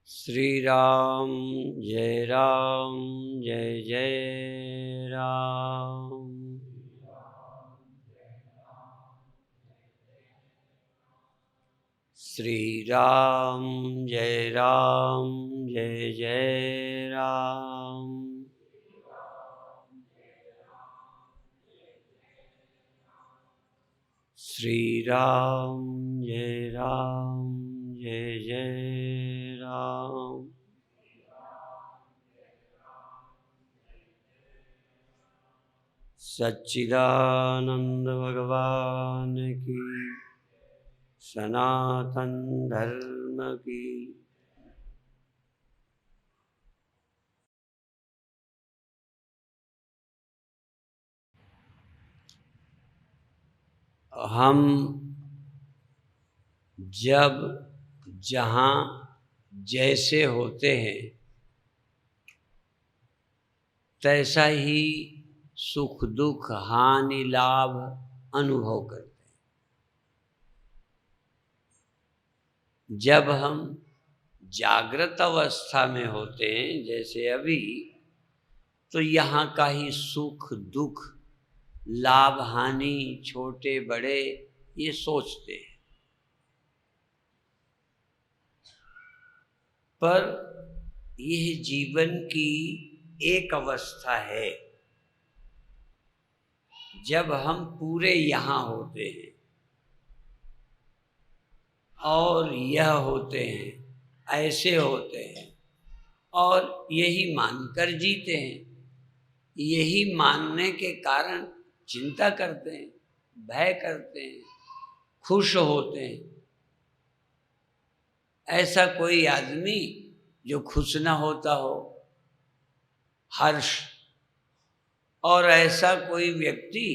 श्री राम जय जय राम। श्री राम जय जय राम। श्री राम जय जय राम। सच्चिदानंद भगवान की, सनातन धर्म की। हम जब जहाँ जैसे होते हैं तैसा ही सुख दुख हानि लाभ अनुभव करते हैं। जब हम जागृत अवस्था में होते हैं जैसे अभी, तो यहाँ का ही सुख दुख लाभ हानि छोटे बड़े ये सोचते हैं। पर यह जीवन की एक अवस्था है जब हम पूरे यहाँ होते हैं और यह होते हैं, ऐसे होते हैं और यही मानकर जीते हैं। यही मानने के कारण चिंता करते हैं, भय करते हैं, खुश होते हैं। ऐसा कोई आदमी जो खुश ना होता हो, हर्ष, और ऐसा कोई व्यक्ति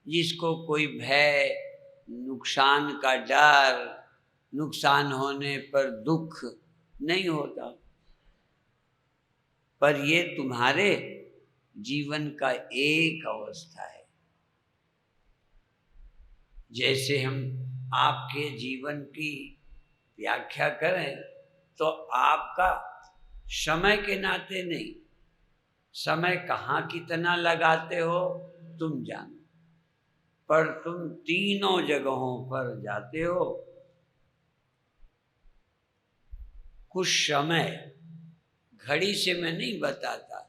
जिसको कोई भय, नुकसान का डर, नुकसान होने पर दुख नहीं होता। पर ये तुम्हारे जीवन का एक अवस्था है। जैसे हम आपके जीवन की व्याख्या करें तो आपका समय के नाते नहीं, समय कहाँ कितना लगाते हो तुम जानो, पर तुम तीनों जगहों पर जाते हो। कुछ समय घड़ी से मैं नहीं बताता,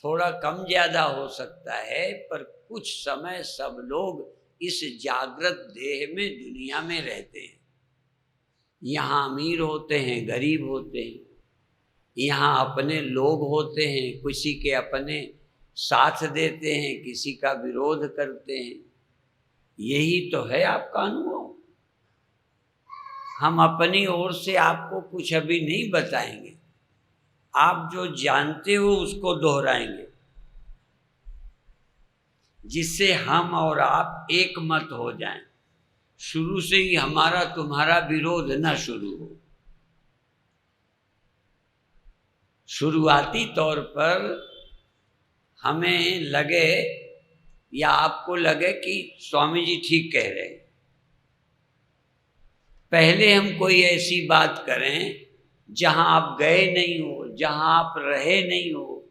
थोड़ा कम ज्यादा हो सकता है, पर कुछ समय सब लोग इस जागृत देह में दुनिया में रहते हैं। यहाँ अमीर होते हैं, गरीब होते हैं, यहाँ अपने लोग होते हैं, किसी के अपने साथ देते हैं, किसी का विरोध करते हैं। यही तो है आपका अनुभव। हम अपनी ओर से आपको कुछ अभी नहीं बताएंगे, आप जो जानते हो उसको दोहराएंगे, जिससे हम और आप एक मत हो जाएं। शुरू से ही हमारा तुम्हारा विरोध न शुरू हो। शुरुआती तौर पर हमें लगे या आपको लगे कि स्वामी जी ठीक कह रहे हैं, पहले हम कोई ऐसी बात करें जहां आप गए नहीं हो, जहां आप रहे नहीं हो,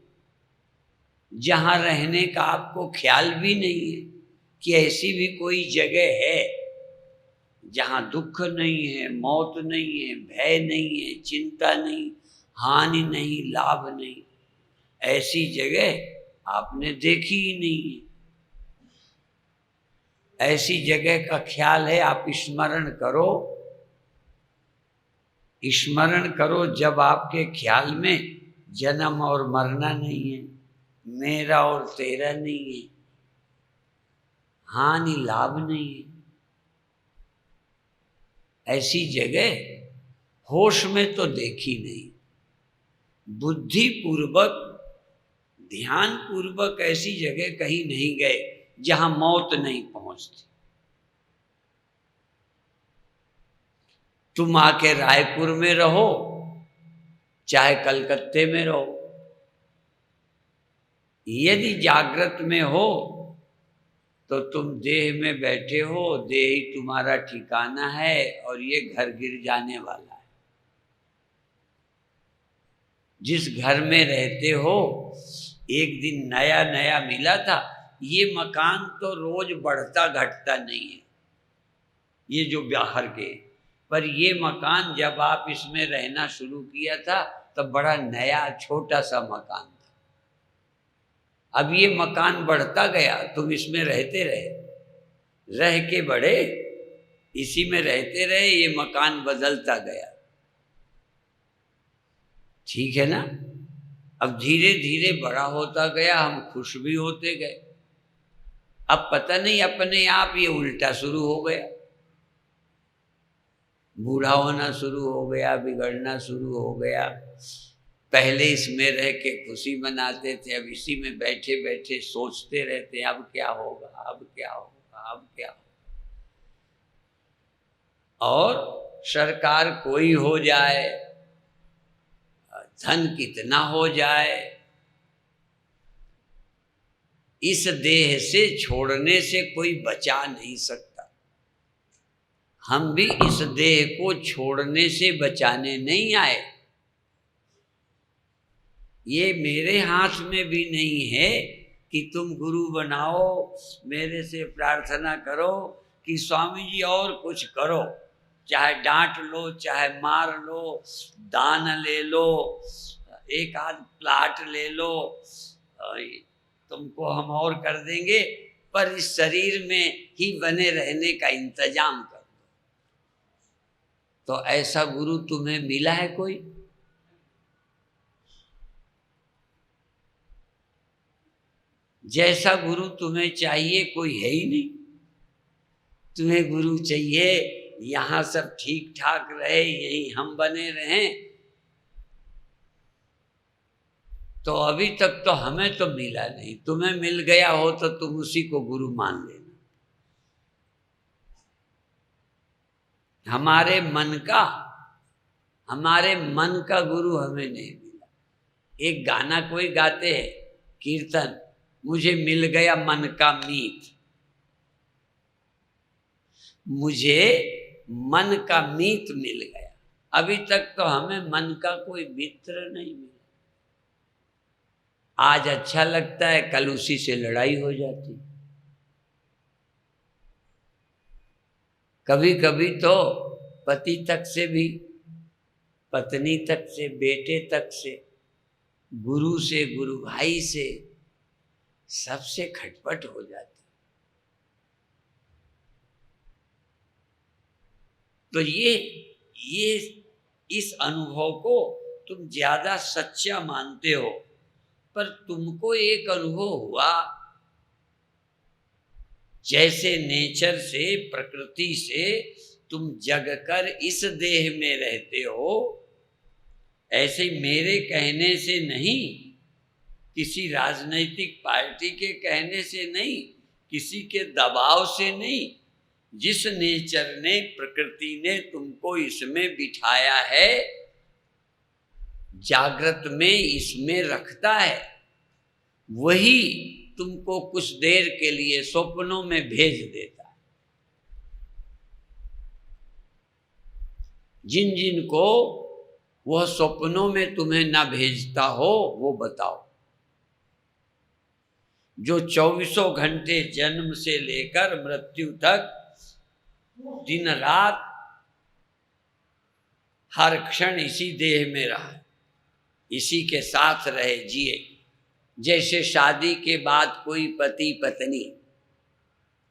जहां रहने का आपको ख्याल भी नहीं है कि ऐसी भी कोई जगह है जहां दुख नहीं है, मौत नहीं है, भय नहीं है, चिंता नहीं, हानि नहीं, लाभ नहीं। ऐसी जगह आपने देखी ही नहीं है। ऐसी जगह का ख्याल है, आप स्मरण करो, स्मरण करो जब आपके ख्याल में जन्म और मरना नहीं है, मेरा और तेरा नहीं है, हानि लाभ नहीं है। ऐसी जगह होश में तो देखी नहीं, बुद्धि पूर्वक ध्यान पूर्वक ऐसी जगह कहीं नहीं गए जहां मौत नहीं पहुंचती। तुम आके रायपुर में रहो, चाहे कलकत्ते में रहो, यदि जागृत में हो तो तुम देह में बैठे हो, देह ही तुम्हारा ठिकाना है और ये घर गिर जाने वाला है। जिस घर में रहते हो, एक दिन नया नया मिला था, ये मकान तो रोज बढ़ता घटता नहीं है, ये जो बाहर के, पर ये मकान जब आप इसमें रहना शुरू किया था तब बड़ा नया छोटा सा मकान था। अब ये मकान बढ़ता गया, तुम इसमें रहते रहे, रह के बढ़े, इसी में रहते रहे, ये मकान बदलता गया, ठीक है ना। अब धीरे धीरे बड़ा होता गया, हम खुश भी होते गए। अब पता नहीं अपने आप ये उल्टा शुरू हो गया, बूढ़ा होना शुरू हो गया, बिगड़ना शुरू हो गया। पहले इसमें रह के खुशी मनाते थे, अब इसी में बैठे बैठे सोचते रहते हैं अब क्या होगा, अब क्या होगा, अब क्या होगा। और सरकार कोई हो जाए, धन कितना हो जाए, इस देह से छोड़ने से कोई बचा नहीं सकता। हम भी इस देह को छोड़ने से बचाने नहीं आए। ये मेरे हाथ में भी नहीं है कि तुम गुरु बनाओ, मेरे से प्रार्थना करो कि स्वामी जी और कुछ करो, चाहे डांट लो, चाहे मार लो, दान ले लो, एक आध प्लाट ले लो, तुमको हम और कर देंगे, पर इस शरीर में ही बने रहने का इंतजाम कर दो। तो ऐसा गुरु तुम्हें मिला है कोई? जैसा गुरु तुम्हें चाहिए कोई है ही नहीं। तुम्हें गुरु चाहिए यहाँ सब ठीक ठाक रहे, यही हम बने रहें, तो अभी तक तो हमें तो मिला नहीं। तुम्हें मिल गया हो तो तुम उसी को गुरु मान लेना। हमारे मन का गुरु हमें नहीं मिला। एक गाना कोई गाते हैं, कीर्तन, मुझे मिल गया मन का मीत। मुझे मन का मीत मिल गया, अभी तक तो हमें मन का कोई मित्र नहीं मिला। आज अच्छा लगता है, कल उसी से लड़ाई हो जाती। कभी कभी तो पति तक से भी, पत्नी तक से, बेटे तक से, गुरु से, गुरु भाई से, सबसे खटपट हो जाती। तो ये इस अनुभव को तुम ज्यादा सच्चा मानते हो, पर तुमको एक अनुभव हुआ, जैसे नेचर से, प्रकृति से तुम जगकर इस देह में रहते हो, ऐसे मेरे कहने से नहीं, किसी राजनीतिक पार्टी के कहने से नहीं, किसी के दबाव से नहीं, जिस नेचर ने, प्रकृति ने तुमको इसमें बिठाया है, जागृत में इसमें रखता है, वही तुमको कुछ देर के लिए स्वप्नों में भेज देता है। जिन जिन को वह स्वप्नों में तुम्हें ना भेजता हो वो बताओ। जो 24 घंटे जन्म से लेकर मृत्यु तक दिन रात हर क्षण इसी देह में रहा, इसी के साथ रहे, जिए। जैसे शादी के बाद कोई पति पत्नी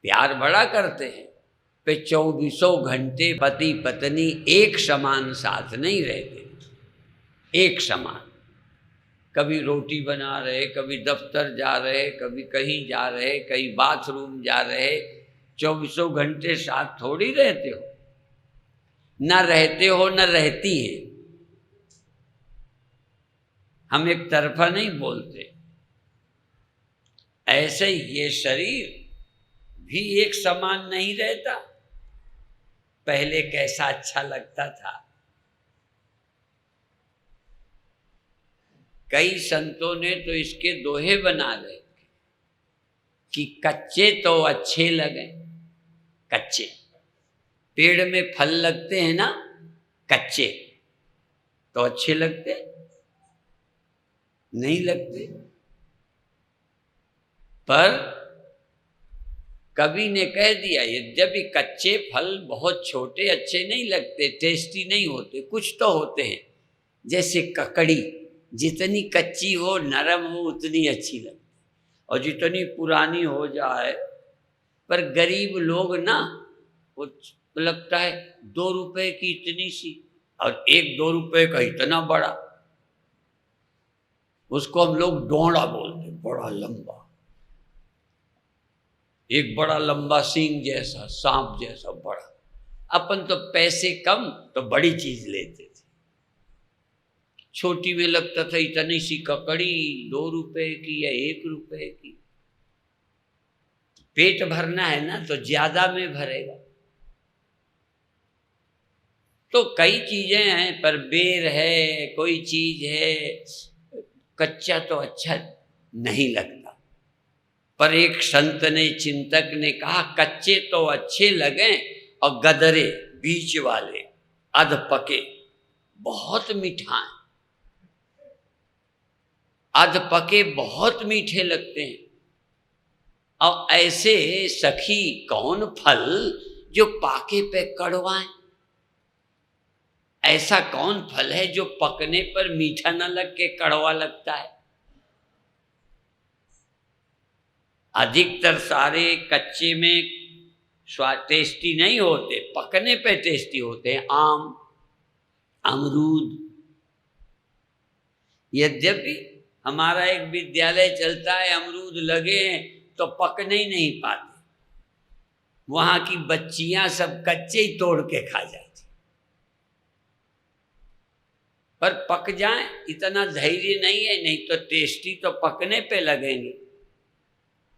प्यार बड़ा करते हैं, पे 24 घंटे पति पत्नी एक समान साथ नहीं रहते, एक समान। कभी रोटी बना रहे, कभी दफ्तर जा रहे, कभी कहीं जा रहे, कहीं बाथरूम जा रहे, 24 घंटे साथ थोड़ी रहते हो। न रहते हो न रहती है। हम एक तरफा नहीं बोलते। ऐसे ही ये शरीर भी एक समान नहीं रहता। पहले कैसा अच्छा लगता था। कई संतों ने तो इसके दोहे बना रहे कि कच्चे तो अच्छे लगे। कच्चे पेड़ में फल लगते हैं ना, कच्चे तो अच्छे लगते, नहीं लगते। पर कवि ने कह दिया, यद्यपि कच्चे फल बहुत छोटे अच्छे नहीं लगते, टेस्टी नहीं होते, कुछ तो होते हैं। जैसे ककड़ी जितनी कच्ची हो, नरम हो, उतनी अच्छी लगती, और जितनी पुरानी हो जाए। पर गरीब लोग ना, वो लगता है 2 रुपए की इतनी सी, और 1-2 रुपए का इतना बड़ा, उसको हम लोग डोंड़ा बोलते, बड़ा लंबा, एक बड़ा लंबा सींग जैसा, सांप जैसा बड़ा। अपन तो पैसे कम तो बड़ी चीज लेते थे। छोटी में लगता था इतनी सी ककड़ी 2 रुपए की या 1 रुपए की। पेट भरना है ना तो ज्यादा में भरेगा। तो कई चीजें हैं, पर बेर है, कोई चीज है, कच्चा तो अच्छा नहीं लगता। पर एक संत ने, चिंतक ने कहा, कच्चे तो अच्छे लगे और गदरे बीच वाले अध पके बहुत मीठा है। अध पके बहुत मीठे लगते हैं। और ऐसे सखी कौन फल जो पाके पे कड़वा है? ऐसा कौन फल है जो पकने पर मीठा न लग के कड़वा लगता है? अधिकतर सारे कच्चे में स्वाद टेस्टी नहीं होते, पकने पे टेस्टी होते हैं। आम, अमरूद। यद्यपि हमारा एक विद्यालय चलता है, अमरूद लगे हैं तो पकने ही नहीं पाते, वहां की बच्चियां सब कच्चे ही तोड़ के खा जाती। पर पक जाए इतना धैर्य नहीं है, नहीं तो टेस्टी तो पकने पे लगेंगे।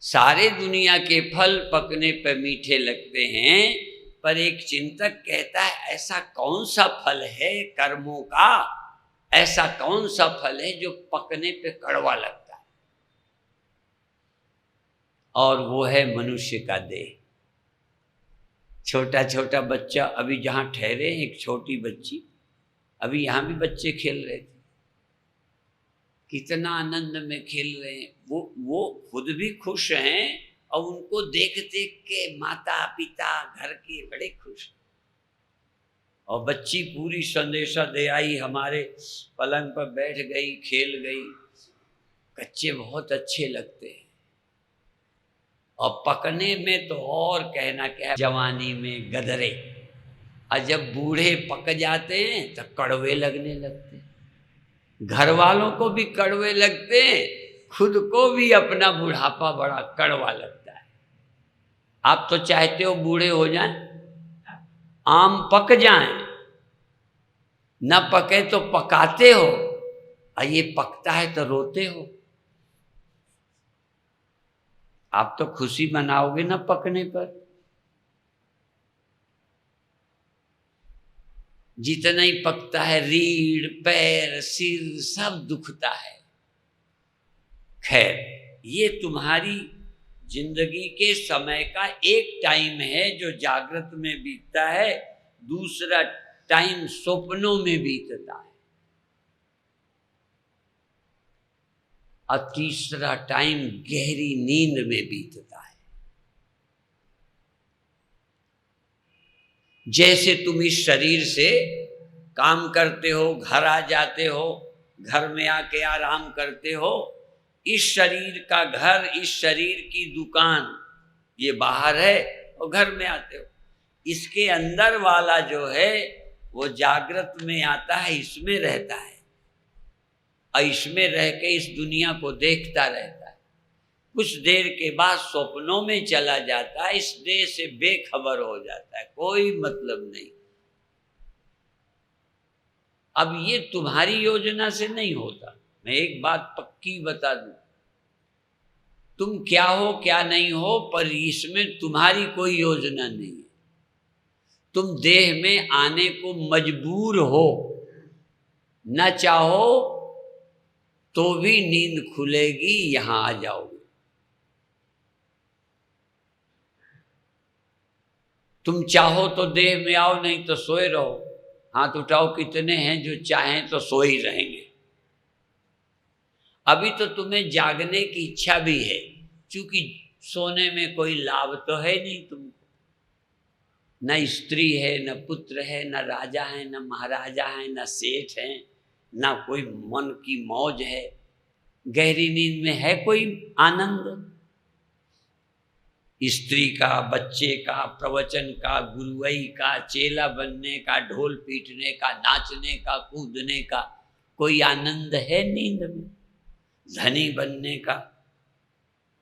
सारे दुनिया के फल पकने पे मीठे लगते हैं, पर एक चिंतक कहता है, ऐसा कौन सा फल है कर्मों का, ऐसा कौन सा फल है जो पकने पे कड़वा लगता है? और वो है मनुष्य का देह। छोटा छोटा बच्चा, अभी जहाँ ठहरे एक छोटी बच्ची, अभी यहाँ भी बच्चे खेल रहे थे, कितना आनंद में खेल रहे हैं। वो खुद भी खुश हैं और उनको देख देख के माता पिता घर के बड़े खुश। और बच्ची पूरी संदेशा दे आई, हमारे पलंग पर बैठ गई, खेल गई। कच्चे बहुत अच्छे लगते हैं, और पकने में तो और कहना क्या है, जवानी में गदरे, और जब बूढ़े पक जाते हैं तो कड़वे लगने लगते हैं। घर वालों को भी कड़वे लगते हैं, खुद को भी अपना बुढ़ापा बड़ा कड़वा लगता है। आप तो चाहते हो बूढ़े हो जाएं, आम पक जाएं, न पके तो पकाते हो, और ये पकता है तो रोते हो। आप तो खुशी मनाओगे ना पकने पर। जितना ही पकता है, रीढ़, पैर, सिर सब दुखता है। खैर, ये तुम्हारी जिंदगी के समय का एक टाइम है जो जागृत में बीतता है, दूसरा टाइम स्वप्नों में बीतता है, और तीसरा टाइम गहरी नींद में बीतता है। जैसे तुम इस शरीर से काम करते हो, घर आ जाते हो, घर में आके आराम करते हो, इस शरीर का घर, इस शरीर की दुकान, ये बाहर है, और घर में आते हो। इसके अंदर वाला जो है वो जागृत में आता है, इसमें रहता है, और इसमें रह के इस दुनिया को देखता रहता है। कुछ देर के बाद स्वप्नों में चला जाता है, इस देह से बेखबर हो जाता है, कोई मतलब नहीं। अब ये तुम्हारी योजना से नहीं होता। मैं एक बात पक्की बता दूं, तुम क्या हो क्या नहीं हो, पर इसमें तुम्हारी कोई योजना नहीं है। तुम देह में आने को मजबूर हो, न चाहो तो भी नींद खुलेगी, यहां आ जाओगे। तुम चाहो तो देह में आओ, नहीं तो सोए रहो। हाथ उठाओ, कितने हैं जो चाहें तो सो ही रहेंगे। अभी तो तुम्हें जागने की इच्छा भी है, क्योंकि सोने में कोई लाभ तो है नहीं तुमको, न स्त्री है, न पुत्र है, न राजा है, न महाराजा है, न सेठ है, न कोई मन की मौज है। गहरी नींद में है कोई आनंद? स्त्री का, बच्चे का, प्रवचन का, गुरुवई का, चेला बनने का, ढोल पीटने का, नाचने का, कूदने का कोई आनंद है नींद में? धनी बनने का,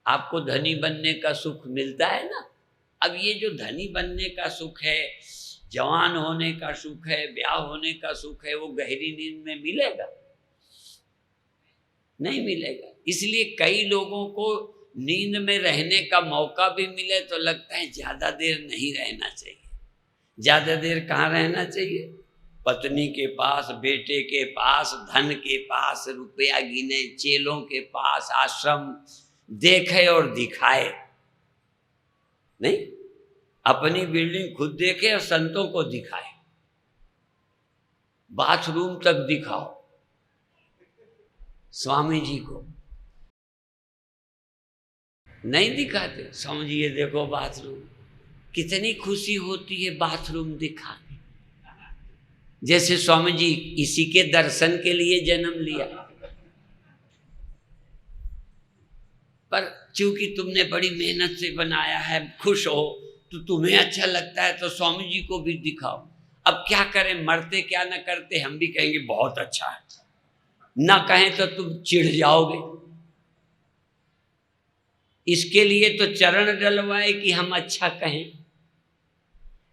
आपको धनी बनने का सुख मिलता है ना। अब ये जो धनी बनने का सुख है, जवान होने का सुख है, ब्याह होने का सुख है, वो गहरी नींद में मिलेगा? नहीं मिलेगा। इसलिए कई लोगों को नींद में रहने का मौका भी मिले तो लगता है ज्यादा देर नहीं रहना चाहिए। ज्यादा देर कहाँ रहना चाहिए? पत्नी के पास, बेटे के पास, धन के पास, रुपया गिने, चेलों के पास, आश्रम देखे और दिखाए नहीं, अपनी बिल्डिंग खुद देखे और संतों को दिखाए, बाथरूम तक दिखाओ स्वामी जी को, नहीं दिखाते। समझिए देखो बाथरूम, कितनी खुशी होती है बाथरूम दिखाने। जैसे स्वामी जी इसी के दर्शन के लिए जन्म लिया, पर चूंकि तुमने बड़ी मेहनत से बनाया है, खुश हो तो तुम्हें अच्छा लगता है तो स्वामी जी को भी दिखाओ। अब क्या करें, मरते क्या न करते, हम भी कहेंगे बहुत अच्छा है, ना कहें तो तुम चिढ़ जाओगे। इसके लिए तो चरण डलवाए कि हम अच्छा कहें।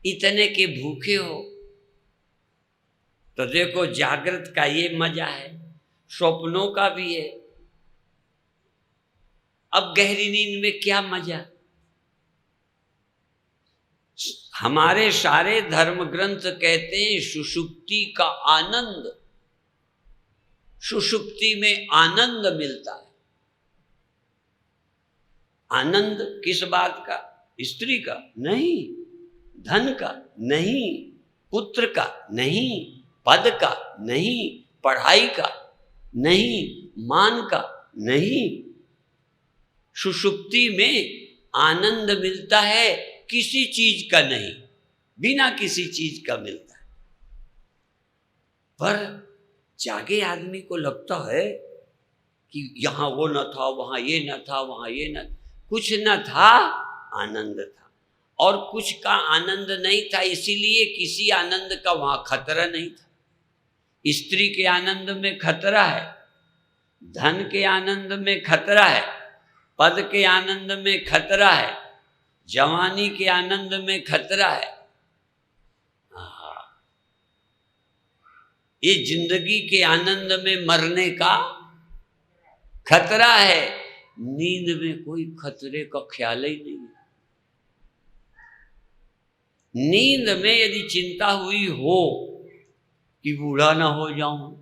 इतने के भूखे हो तो देखो जागृत का ये मजा है, स्वप्नों का भी है। अब गहरी नींद में क्या मजा? हमारे सारे धर्म ग्रंथ कहते हैं सुषुप्ति का आनंद, सुषुप्ति में आनंद मिलता है। आनंद किस बात का? स्त्री का नहीं, धन का नहीं, पुत्र का नहीं, पद का नहीं, पढ़ाई का नहीं, मान का नहीं। सुषुप्ति में आनंद मिलता है, किसी चीज का नहीं, बिना किसी चीज का मिलता है। पर जागे आदमी को लगता है कि यहां वो न था, वहां ये न था, वहां ये न, कुछ न था, आनंद था, और कुछ का आनंद नहीं था, इसीलिए किसी आनंद का वहां खतरा नहीं था। स्त्री के आनंद में खतरा है, धन के आनंद में खतरा है, पद के आनंद में खतरा है, जवानी के आनंद में खतरा है। ये जिंदगी के आनंद में मरने का खतरा है। नींद में कोई खतरे का ख्याल ही नहीं। नींद में यदि चिंता हुई हो कि बूढ़ा ना हो जाऊं,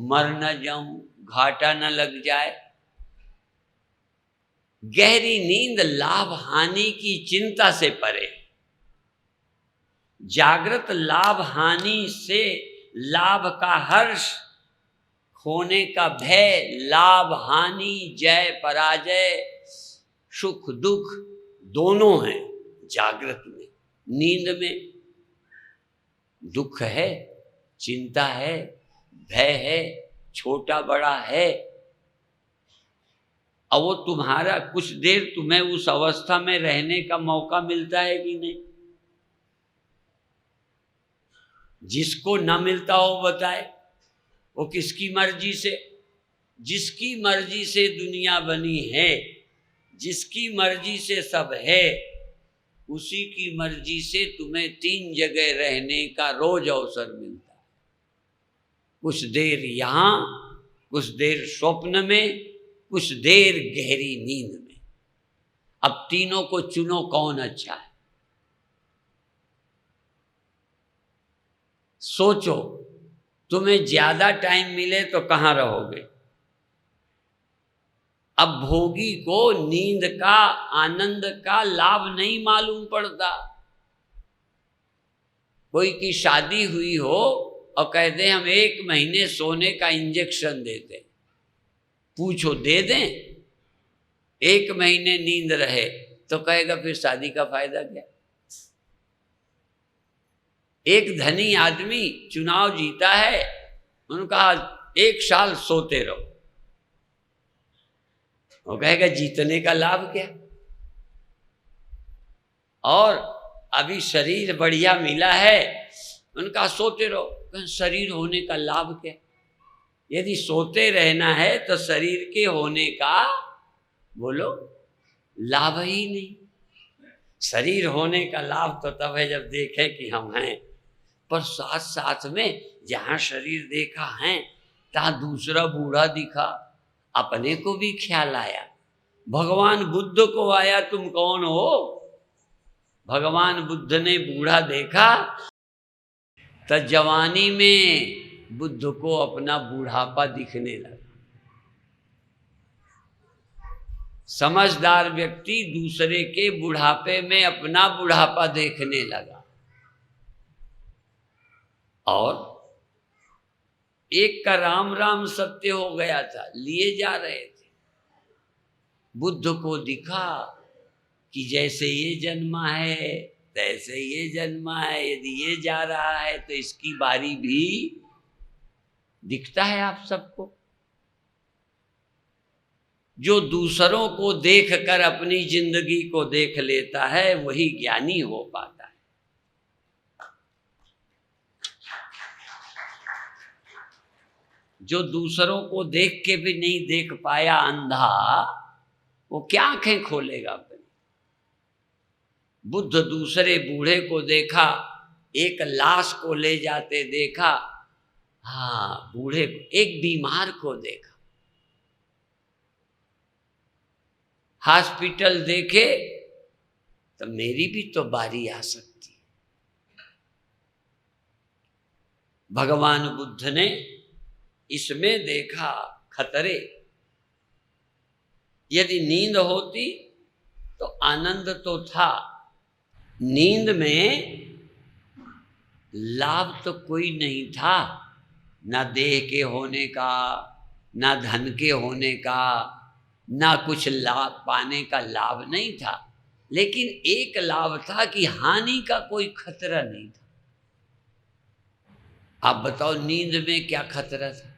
मर ना जाऊं, घाटा ना लग जाए, गहरी नींद लाभ हानि की चिंता से परे। जागृत लाभ हानि से लाभ का हर्ष, खोने का भय, लाभ हानि, जय पराजय, सुख दुख दोनों हैं जागृत में। नींद में दुख है, चिंता है, भय है, छोटा बड़ा है। अब वो तुम्हारा कुछ देर तुम्हें उस अवस्था में रहने का मौका मिलता है कि नहीं? जिसको ना मिलता हो बताए, वो किसकी मर्जी से? जिसकी मर्जी से दुनिया बनी है, जिसकी मर्जी से सब है, उसी की मर्जी से तुम्हें 3 जगह रहने का रोज अवसर मिलता है। कुछ देर यहाँ, कुछ देर स्वप्न में, कुछ देर गहरी नींद में। अब तीनों को चुनो, कौन अच्छा है? सोचो, तुम्हें ज्यादा टाइम मिले तो कहाँ रहोगे? अब भोगी को नींद का, आनंद का लाभ नहीं मालूम पड़ता। कोई की शादी हुई हो और कहते हम 1 महीने सोने का इंजेक्शन देते, पूछो दे दें, 1 महीने नींद रहे तो कहेगा फिर शादी का फायदा क्या। एक धनी आदमी चुनाव जीता है, उन्होंने कहा 1 साल सोते रहो, वो कहेगा जीतने का लाभ क्या। और अभी शरीर बढ़िया मिला है, उनका सोते रहो, शरीर होने का लाभ क्या। यदि सोते रहना है तो शरीर के होने का बोलो लाभ ही नहीं। शरीर होने का लाभ तो तब है जब देखे कि हम हैं, पर साथ साथ में जहाँ शरीर देखा है तहाँ दूसरा बूढ़ा दिखा, अपने को भी ख्याल आया। भगवान बुद्ध को आया तुम कौन हो। भगवान बुद्ध ने बूढ़ा देखा तो जवानी में बुद्ध को अपना बूढ़ापा दिखने लगा। समझदार व्यक्ति दूसरे के बुढ़ापे में अपना बुढ़ापा देखने लगा। और एक का राम राम सत्य हो गया था, लिए जा रहे थे। बुद्ध को दिखा कि जैसे ये जन्मा है तैसे ये जन्मा है, यदि ये जा रहा है तो इसकी बारी भी दिखता है आप सबको। जो दूसरों को देखकर अपनी जिंदगी को देख लेता है वही ज्ञानी हो पाता है। जो दूसरों को देख के भी नहीं देख पाया अंधा, वो क्या आंखें खोलेगा अपनी। बुद्ध दूसरे बूढ़े को देखा, एक लाश को ले जाते देखा, हाँ बूढ़े को, एक बीमार को देखा। हॉस्पिटल देखे तो मेरी भी तो बारी आ सकती है। भगवान बुद्ध ने इसमें देखा खतरे। यदि नींद होती तो आनंद तो था, नींद में लाभ तो कोई नहीं था, ना देह के होने का, ना धन के होने का, ना कुछ लाभ पाने का लाभ नहीं था। लेकिन एक लाभ था कि हानि का कोई खतरा नहीं था। आप बताओ नींद में क्या खतरा था।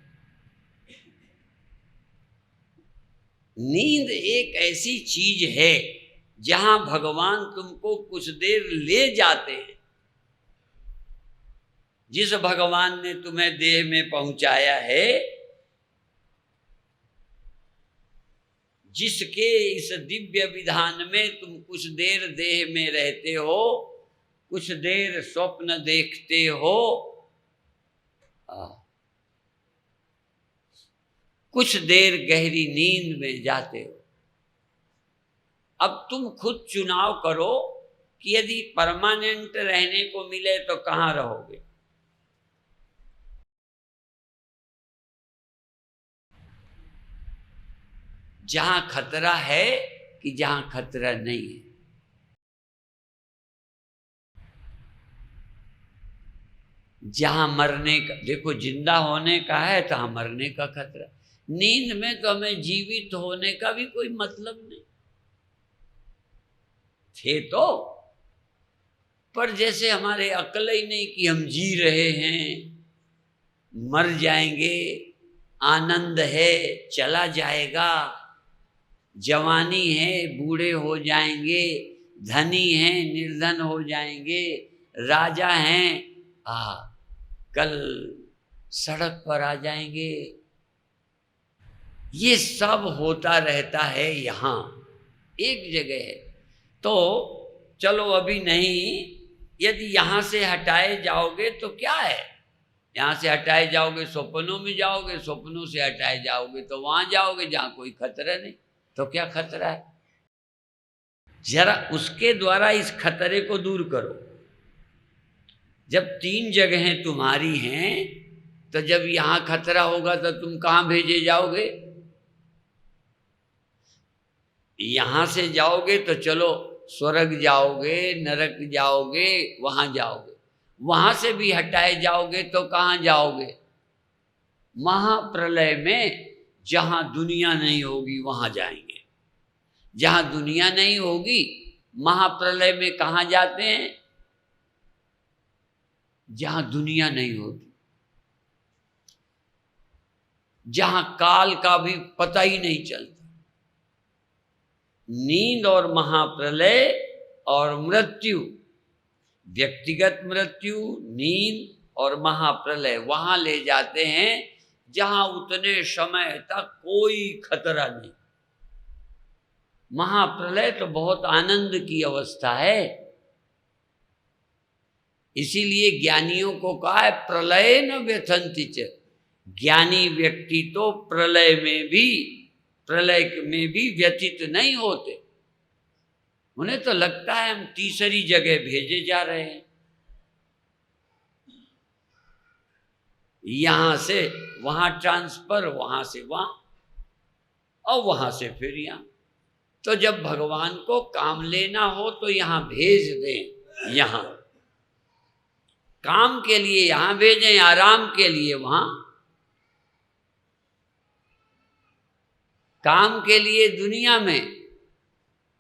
नींद एक ऐसी चीज है जहां भगवान तुमको कुछ देर ले जाते हैं। जिस भगवान ने तुम्हें देह में पहुंचाया है, जिसके इस दिव्य विधान में तुम कुछ देर देह में रहते हो, कुछ देर स्वप्न देखते हो, कुछ देर गहरी नींद में जाते हो। अब तुम खुद चुनाव करो कि यदि परमानेंट रहने को मिले तो कहाँ रहोगे। जहां खतरा है कि जहां खतरा नहीं है। जहां मरने का, देखो जिंदा होने का है तो हम मरने का खतरा। नींद में तो हमें जीवित होने का भी कोई मतलब नहीं थे तो, पर जैसे हमारे अक्ल ही नहीं कि हम जी रहे हैं, मर जाएंगे, आनंद है चला जाएगा, जवानी है बूढ़े हो जाएंगे, धनी हैं निर्धन हो जाएंगे, राजा हैं कल सड़क पर आ जाएंगे। ये सब होता रहता है यहाँ एक जगह है। तो चलो अभी नहीं, यदि यहाँ से हटाए जाओगे तो क्या है। यहाँ से हटाए जाओगे स्वप्नों में जाओगे, स्वप्नों से हटाए जाओगे तो वहां जाओगे जहाँ कोई खतरा नहीं। तो क्या खतरा है, जरा उसके द्वारा इस खतरे को दूर करो। जब 3 जगहें तुम्हारी हैं तो जब यहाँ खतरा होगा तो तुम कहाँ भेजे जाओगे। यहाँ से जाओगे तो चलो स्वर्ग जाओगे, नरक जाओगे, वहां जाओगे। वहां से भी हटाए जाओगे तो कहाँ जाओगे। महाप्रलय में जहां दुनिया नहीं होगी वहां जाएंगे। जहां दुनिया नहीं होगी, महाप्रलय में कहां जाते हैं? जहां दुनिया नहीं होती, जहां काल का भी पता ही नहीं चलता। नींद और महाप्रलय और मृत्यु, व्यक्तिगत मृत्यु, नींद और महाप्रलय वहां ले जाते हैं जहां उतने समय तक कोई खतरा नहीं। महाप्रलय तो बहुत आनंद की अवस्था है। इसीलिए ज्ञानियों को कहा है प्रलय न व्यथंति च। ज्ञानी व्यक्ति तो प्रलय में भी व्यथित नहीं होते। उन्हें तो लगता है हम तीसरी जगह भेजे जा रहे हैं, यहां से वहां ट्रांसफर, वहां से वहां और वहां से फिर यहां। तो जब भगवान को काम लेना हो तो यहां भेज दें, यहां काम के लिए यहां भेजें, आराम के लिए वहां। काम के लिए दुनिया में,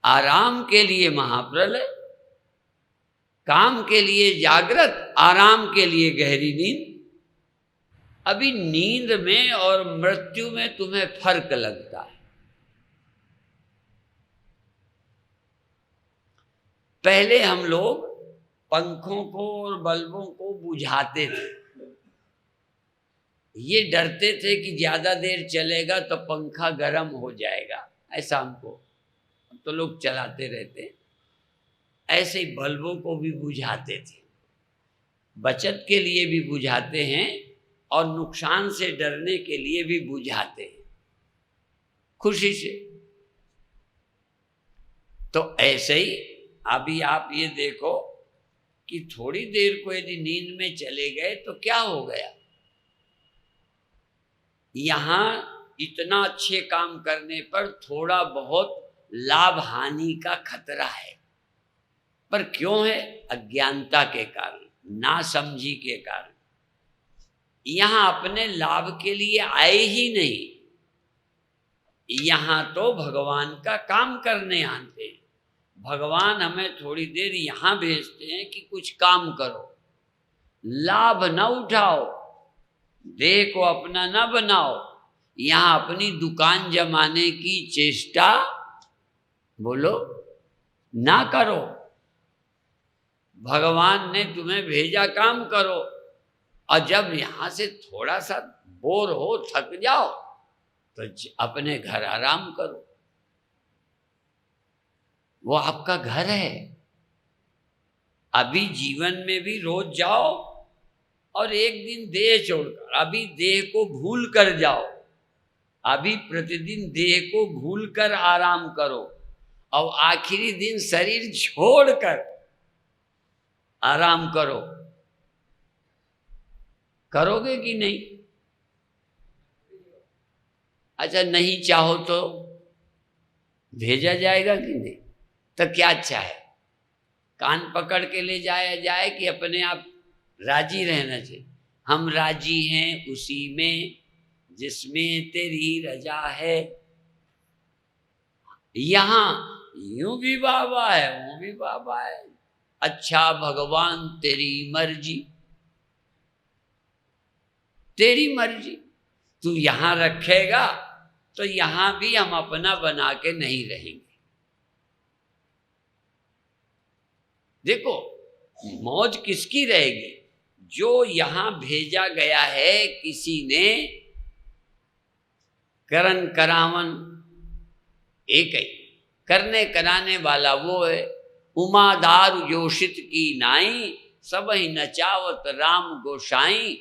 आराम के लिए महाप्रलय। काम के लिए जागृत, आराम के लिए गहरी नींद। अभी नींद में और मृत्यु में तुम्हें फर्क लगता है। पहले हम लोग पंखों को और बल्बों को बुझाते थे, ये डरते थे कि ज्यादा देर चलेगा तो पंखा गर्म हो जाएगा, ऐसा हमको तो लोग चलाते रहते। ऐसे ही बल्बों को भी बुझाते थे, बचत के लिए भी बुझाते हैं और नुकसान से डरने के लिए भी बुझाते हैं, खुशी से। तो ऐसे ही अभी आप ये देखो कि थोड़ी देर को यदि नींद में चले गए तो क्या हो गया? यहां इतना अच्छे काम करने पर थोड़ा बहुत लाभ हानि का खतरा है, पर क्यों है? अज्ञानता के कारण, नासमझी के कारण। यहां अपने लाभ के लिए आए ही नहीं, यहां तो भगवान का काम करने आते हैं। भगवान हमें थोड़ी देर यहां भेजते हैं कि कुछ काम करो, लाभ न उठाओ, देह को अपना न बनाओ, यहां अपनी दुकान जमाने की चेष्टा बोलो ना करो। भगवान ने तुम्हें भेजा काम करो, और जब यहां से थोड़ा सा बोर हो, थक जाओ, तो अपने घर आराम करो। वो आपका घर है। अभी जीवन में भी रोज जाओ और एक दिन देह छोड़कर, अभी देह को भूल कर जाओ, अभी प्रतिदिन देह को भूल कर आराम करो, और आखिरी दिन शरीर छोड़कर आराम करो। करोगे कि नहीं? अच्छा, नहीं चाहो तो भेजा जाएगा कि नहीं? तो क्या चाहे, कान पकड़ के ले जाया जाए कि अपने आप राजी रहना चाहिए? हम राजी हैं उसी में जिसमें तेरी रजा है। यहां यूं भी बाबा है, वो भी बाबा है। अच्छा भगवान तेरी मर्जी, तेरी मर्जी। तू यहां रखेगा तो यहां भी हम अपना बना के नहीं रहेंगे। देखो, मौज किसकी रहेगी? जो यहां भेजा गया है किसी ने, करन करावन एक ही, करने कराने वाला वो है। उमादार योषित की नाई, सब ही नचावत राम गोसाई।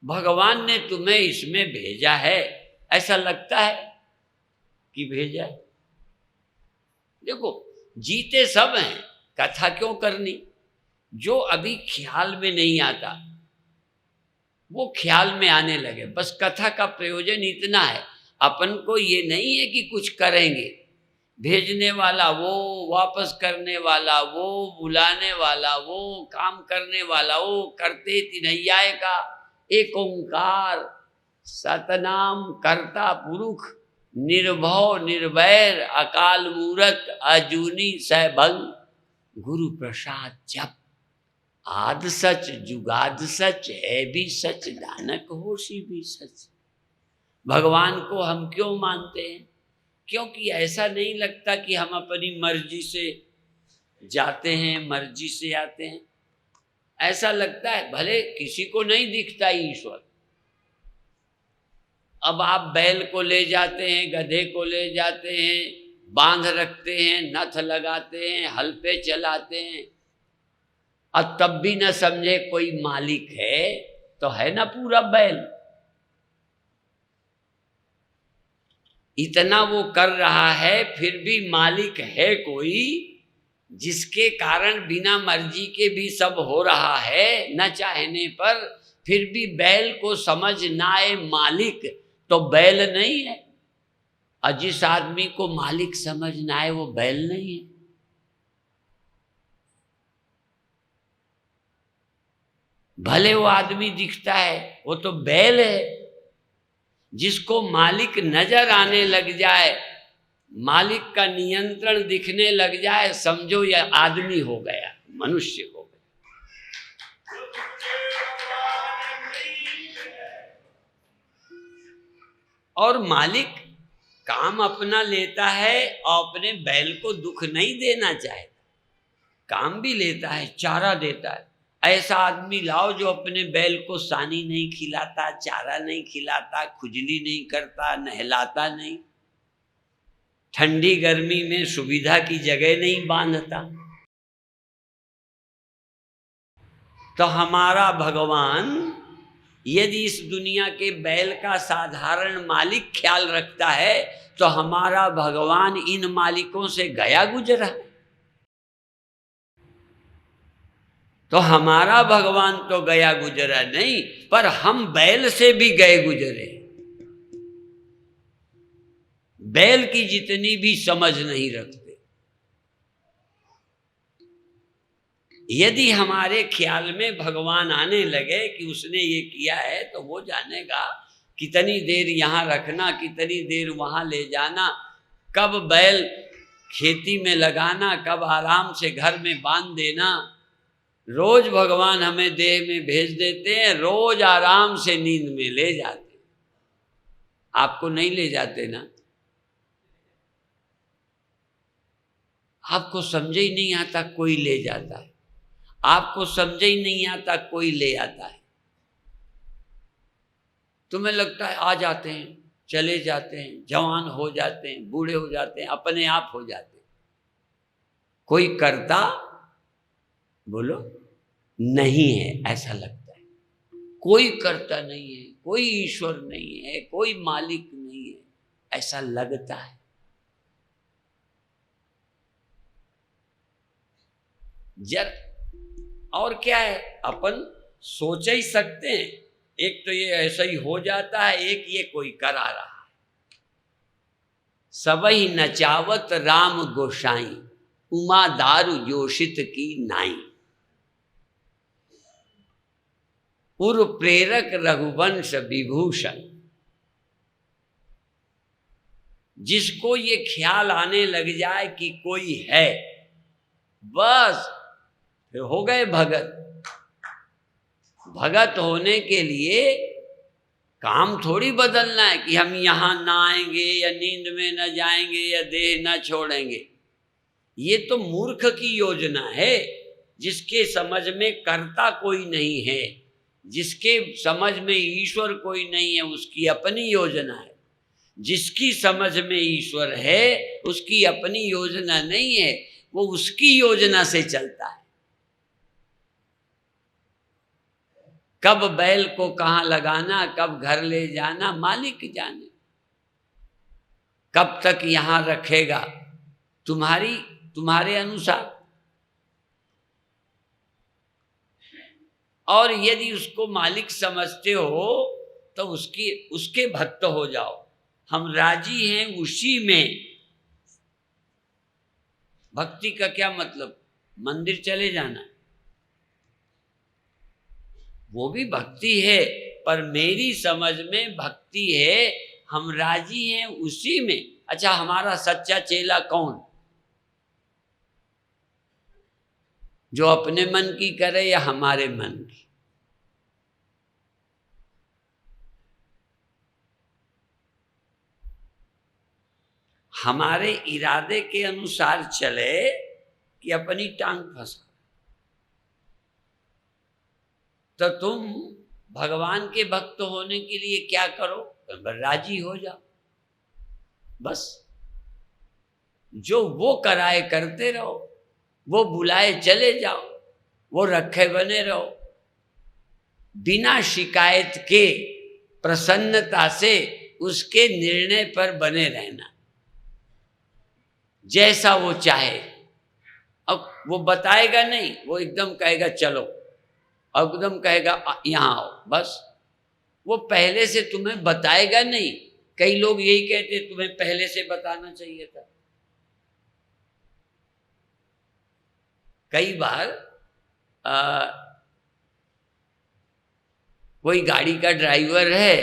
भगवान ने तुम्हें इसमें भेजा है, ऐसा लगता है कि भेजा है? देखो, जीते सब हैं, कथा क्यों करनी? जो अभी ख्याल में नहीं आता वो ख्याल में आने लगे। बस कथा का प्रयोजन इतना है, अपन को ये नहीं है कि कुछ करेंगे। भेजने वाला वो, वापस करने वाला वो, बुलाने वाला वो, काम करने वाला वो, करते तिनैया का एक ओंकार, सतनाम करता पुरुष, निर्भव निर्वैर, अकाल मूरत, अजूनी सहभंग, गुरु प्रसाद जप। आद सच जुगाद सच, है भी सच नानक होशी भी सच। भगवान को हम क्यों मानते हैं? क्योंकि ऐसा नहीं लगता कि हम अपनी मर्जी से जाते हैं, मर्जी से आते हैं। ऐसा लगता है भले किसी को नहीं दिखता ईश्वर। अब आप बैल को ले जाते हैं, गधे को ले जाते हैं, बांध रखते हैं, नथ लगाते हैं, हल पे चलाते हैं, और तब भी न समझे कोई मालिक है, तो है ना पूरा बैल। इतना वो कर रहा है, फिर भी मालिक है कोई, जिसके कारण बिना मर्जी के भी सब हो रहा है न चाहने पर। फिर भी बैल को समझ ना आए मालिक, तो बैल नहीं है। और जिस आदमी को मालिक समझ ना आए वो बैल नहीं है। भले वो आदमी दिखता है, वो तो बैल है। जिसको मालिक नजर आने लग जाए, मालिक का नियंत्रण दिखने लग जाए, समझो यह आदमी हो गया, मनुष्य हो गया। और मालिक काम अपना लेता है और अपने बैल को दुख नहीं देना चाहता। काम भी लेता है, चारा देता है। ऐसा आदमी लाओ जो अपने बैल को सानी नहीं खिलाता, चारा नहीं खिलाता, खुजली नहीं करता, नहलाता नहीं, ठंडी गर्मी में सुविधा की जगह नहीं बांधता। तो हमारा भगवान यदि इस दुनिया के बैल का साधारण मालिक ख्याल रखता है, तो हमारा भगवान इन मालिकों से गया गुजरा। तो हमारा भगवान तो गया गुजरा नहीं, पर हम बैल से भी गए गुजरे। बैल की जितनी भी समझ नहीं रखते। यदि हमारे ख्याल में भगवान आने लगे कि उसने ये किया है, तो वो जानेगा कितनी देर यहाँ रखना, कितनी देर वहाँ ले जाना, कब बैल खेती में लगाना, कब आराम से घर में बांध देना। रोज भगवान हमें देह में भेज देते हैं, रोज आराम से नींद में ले जाते हैं। आपको नहीं ले जाते ना? आपको समझ ही नहीं आता, कोई ले जाता है। आपको समझ ही नहीं आता, कोई ले आता है। तुम्हें लगता है आ जाते हैं, चले जाते हैं, जवान हो जाते हैं, बूढ़े हो जाते हैं, अपने आप हो जाते हैं। कोई करता बोलो नहीं है, ऐसा लगता है। कोई करता नहीं है, कोई ईश्वर नहीं है, कोई मालिक नहीं है, ऐसा लगता है। जर और क्या है, अपन सोच ही सकते हैं। एक तो ये ऐसा ही हो जाता है, एक ये कोई करा रहा है। सबही नचावत राम गोसाई, उमा दारु योषित की नाई। उर प्रेरक रघुवंश विभूषण। जिसको ये ख्याल आने लग जाए कि कोई है, बस फिर हो गए भगत। भगत होने के लिए काम थोड़ी बदलना है कि हम यहाँ ना आएंगे या नींद में न जाएंगे या देह न छोड़ेंगे। ये तो मूर्ख की योजना है, जिसके समझ में कर्ता कोई नहीं है, जिसके समझ में ईश्वर कोई नहीं है, उसकी अपनी योजना है। जिसकी समझ में ईश्वर है, उसकी अपनी योजना नहीं है, वो उसकी योजना से चलता है। कब बैल को कहाँ लगाना, कब घर ले जाना, मालिक जाने। कब तक यहाँ रखेगा, तुम्हारे अनुसार। और यदि उसको मालिक समझते हो तो उसके भक्त हो जाओ। हम राजी हैं उसी में। भक्ति का क्या मतलब? मंदिर चले जाना, वो भी भक्ति है, पर मेरी समझ में भक्ति है, हम राजी हैं उसी में। अच्छा, हमारा सच्चा चेला कौन? जो अपने मन की करे या हमारे मन की? हमारे इरादे के अनुसार चले कि अपनी टांग फंसा। तो तुम भगवान के भक्त होने के लिए क्या करो? राजी हो जाओ बस। जो वो कराए करते रहो, वो बुलाए चले जाओ, वो रखे बने रहो, बिना शिकायत के प्रसन्नता से उसके निर्णय पर बने रहना, जैसा वो चाहे। अब वो बताएगा नहीं, वो एकदम कहेगा चलो, एकदम कहेगा यहाँ आओ, बस। वो पहले से तुम्हें बताएगा नहीं। कई लोग यही कहते तुम्हें पहले से बताना चाहिए था। कई बार कोई गाड़ी का ड्राइवर है,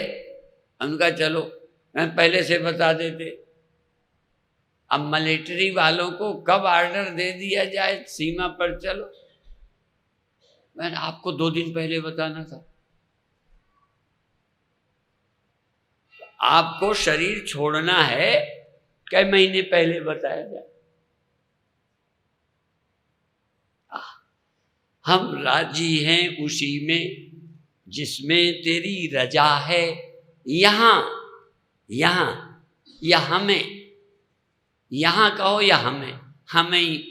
उनका चलो मैं पहले से बता देते। अब मिलिट्री वालों को कब ऑर्डर दे दिया जाए सीमा पर चलो, मैंने आपको 2 दिन पहले बताना था। आपको शरीर छोड़ना है, कई महीने पहले बताया जाए। हम राजी हैं उसी में जिसमें तेरी रजा है। यहाँ या हमें, यहाँ कहो या हमें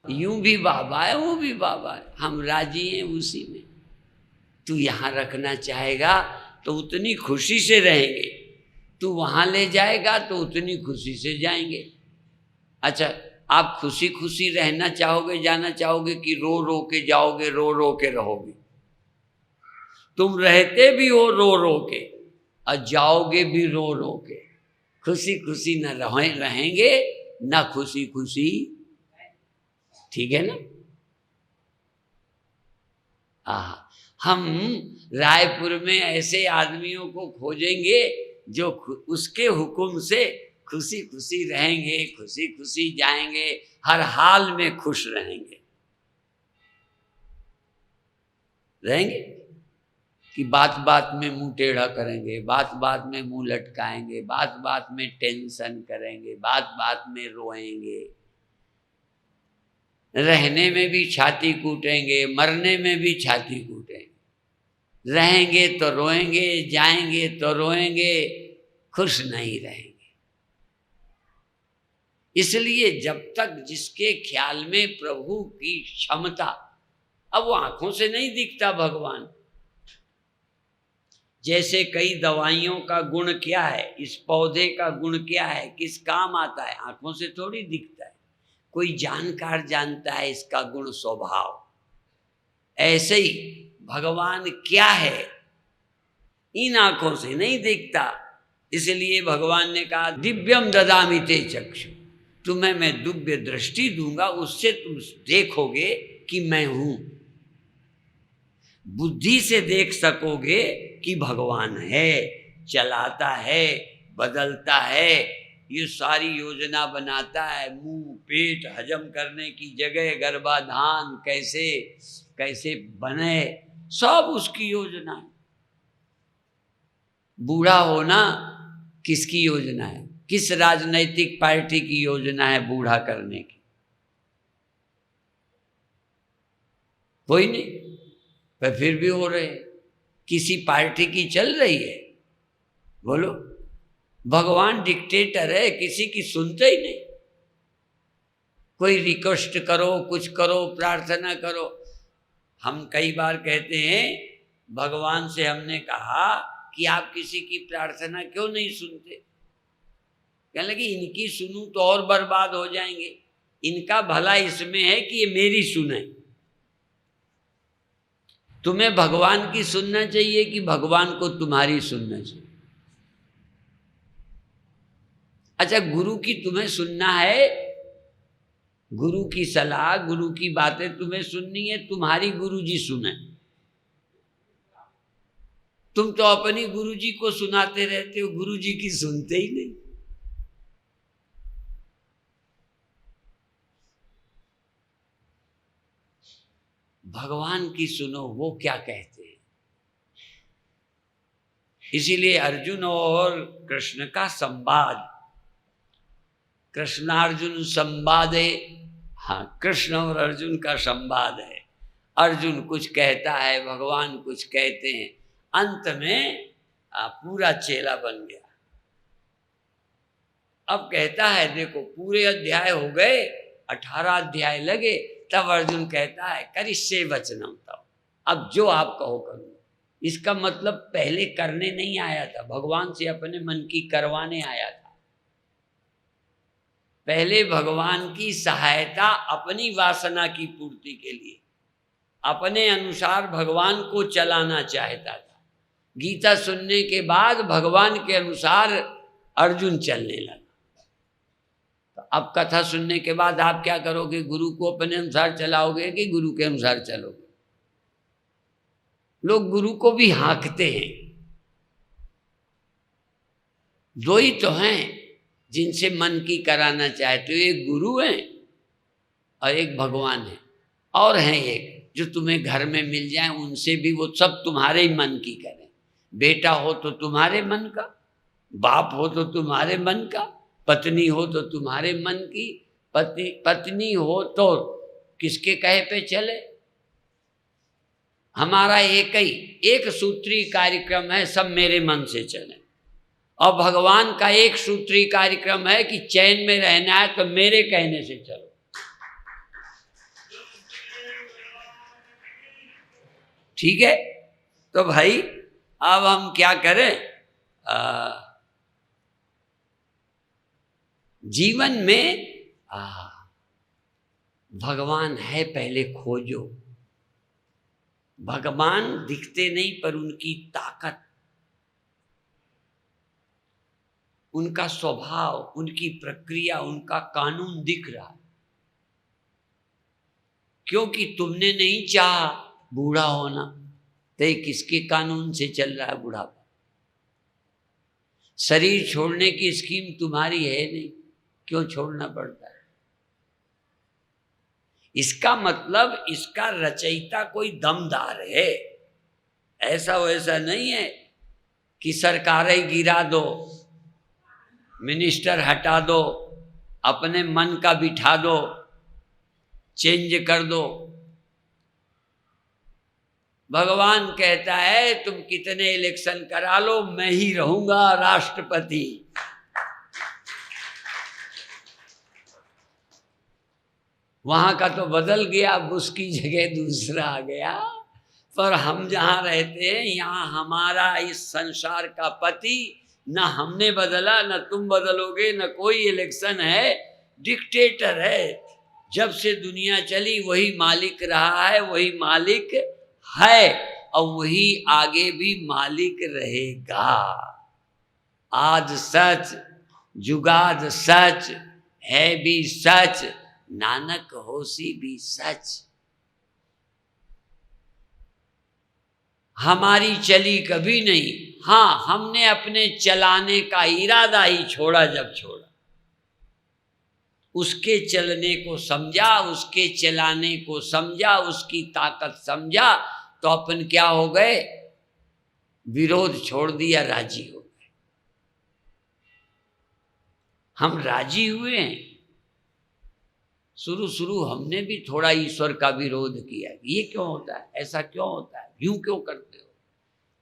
यूं भी बाबा है, वो भी बाबा है, हम राजी हैं उसी में। तू यहाँ रखना चाहेगा तो उतनी खुशी से रहेंगे, तू वहाँ ले जाएगा तो उतनी खुशी से जाएंगे। अच्छा, आप खुशी खुशी रहना चाहोगे, जाना चाहोगे कि रो रो के जाओगे, रो रो के रहोगे? तुम रहते भी हो रो रो के और जाओगे भी रो रो के। खुशी खुशी न रहेंगे, न खुशी खुशी, ठीक है ना? हम रायपुर में ऐसे आदमियों को खोजेंगे जो उसके हुक्म से खुशी खुशी रहेंगे, खुशी खुशी जाएंगे, हर हाल में खुश रहेंगे कि बात बात में मुंह टेढ़ा करेंगे, बात बात में मुंह लटकाएंगे, बात बात में टेंशन करेंगे, बात बात में रोएंगे, रहने में भी छाती कूटेंगे, मरने में भी छाती कूटेंगे। रहेंगे तो रोएंगे, जाएंगे तो रोएंगे, खुश नहीं रहेंगे। इसलिए जब तक जिसके ख्याल में प्रभु की क्षमता, अब वो आंखों से नहीं दिखता भगवान। जैसे कई दवाइयों का गुण क्या है, इस पौधे का गुण क्या है, किस काम आता है, आंखों से थोड़ी दिखता है। कोई जानकार जानता है इसका गुण स्वभाव। ऐसे ही भगवान क्या है, इन आंखों से नहीं दिखता। इसलिए भगवान ने कहा दिव्यम ददामि ते चक्षु, तुम्हें मैं दिव्य दृष्टि दूंगा, उससे तुम देखोगे कि मैं हूं। बुद्धि से देख सकोगे कि भगवान है, चलाता है, बदलता है, ये सारी योजना बनाता है, मुंह पेट हजम करने की जगह गर्भाधान कैसे कैसे बने, सब उसकी योजना है। बूढ़ा होना किसकी योजना है? किस राजनैतिक पार्टी की योजना है बूढ़ा करने की? कोई नहीं, पर फिर भी हो रहे। किसी पार्टी की चल रही है? बोलो। भगवान डिक्टेटर है, किसी की सुनते ही नहीं। कोई रिक्वेस्ट करो, कुछ करो, प्रार्थना करो। हम कई बार कहते हैं, भगवान से हमने कहा कि आप किसी की प्रार्थना क्यों नहीं सुनते? कहने लगे इनकी सुनूं तो और बर्बाद हो जाएंगे, इनका भला इसमें है कि ये मेरी सुने। तुम्हें भगवान की सुनना चाहिए कि भगवान को तुम्हारी सुनना चाहिए? अच्छा, गुरु की तुम्हें सुनना है, गुरु की सलाह, गुरु की बातें तुम्हें सुननी है, तुम्हारी गुरु जी सुने। तुम तो अपनी गुरुजी को सुनाते रहते हो, गुरुजी की सुनते ही नहीं। भगवान की सुनो, वो क्या कहते हैं। इसीलिए अर्जुन और कृष्ण का संवाद, कृष्णार्जुन संवाद है। हाँ, कृष्ण और अर्जुन का संवाद है। अर्जुन कुछ कहता है, भगवान कुछ कहते हैं, अंत में पूरा चेला बन गया। अब कहता है, देखो पूरे अध्याय हो गए, 18 अध्याय लगे, तब अर्जुन कहता है करिष्ये वचनम तव, अब जो आप कहो करूँ। इसका मतलब पहले करने नहीं आया था, भगवान से अपने मन की करवाने आया था। पहले भगवान की सहायता अपनी वासना की पूर्ति के लिए, अपने अनुसार भगवान को चलाना चाहता था। गीता सुनने के बाद भगवान के अनुसार अर्जुन चलने लगा। तो अब कथा सुनने के बाद आप क्या करोगे? गुरु को अपने अनुसार चलाओगे कि गुरु के अनुसार चलोगे? लोग गुरु को भी हाँकते हैं। दो ही तो हैं जिनसे मन की कराना चाहते हो, एक गुरु है और एक भगवान है, और हैं एक जो तुम्हें घर में मिल जाए, उनसे भी वो सब तुम्हारे ही मन की करें। बेटा हो तो तुम्हारे मन का, बाप हो तो तुम्हारे मन का, पत्नी हो तो तुम्हारे मन की, पत्नी हो तो किसके कहे पे चले। हमारा एक सूत्री कार्यक्रम है, सब मेरे मन से चले। और भगवान का एक सूत्री कार्यक्रम है कि चैन में रहना है तो मेरे कहने से चलो। ठीक है, तो भाई अब हम क्या करें? जीवन में भगवान है, पहले खोजो। भगवान दिखते नहीं, पर उनकी ताकत, उनका स्वभाव, उनकी प्रक्रिया, उनका कानून दिख रहा है। क्योंकि तुमने नहीं चाहा बूढ़ा होना, तो ये किसके कानून से चल रहा है बुढ़ापा? शरीर छोड़ने की स्कीम तुम्हारी है नहीं, क्यों छोड़ना पड़ता है? इसका मतलब इसका रचयिता कोई दमदार है, ऐसा वैसा नहीं है कि सरकारें गिरा दो, मिनिस्टर हटा दो, अपने मन का बिठा दो, चेंज कर दो। भगवान कहता है तुम कितने इलेक्शन करा लो, मैं ही रहूंगा राष्ट्रपति। वहां का तो बदल गया, बुश की जगह दूसरा आ गया, पर हम जहां रहते हैं यहाँ हमारा इस संसार का पति, ना हमने बदला, ना तुम बदलोगे, ना कोई इलेक्शन है। डिक्टेटर है, जब से दुनिया चली वही मालिक रहा है, वही मालिक है और वही आगे भी मालिक रहेगा। आज सच, जुगाद सच, है भी सच, नानक होसी भी सच। हमारी चली कभी नहीं। हाँ, हमने अपने चलाने का इरादा ही छोड़ा, जब छोड़ा, उसके चलने को समझा, उसके चलाने को समझा, उसकी ताकत समझा, तो अपन क्या हो गए? विरोध छोड़ दिया, राजी हो गए। हम राजी हुए हैं। शुरू हमने भी थोड़ा ईश्वर का विरोध किया, ये क्यों होता है, ऐसा क्यों होता है, यूं क्यों करते हो,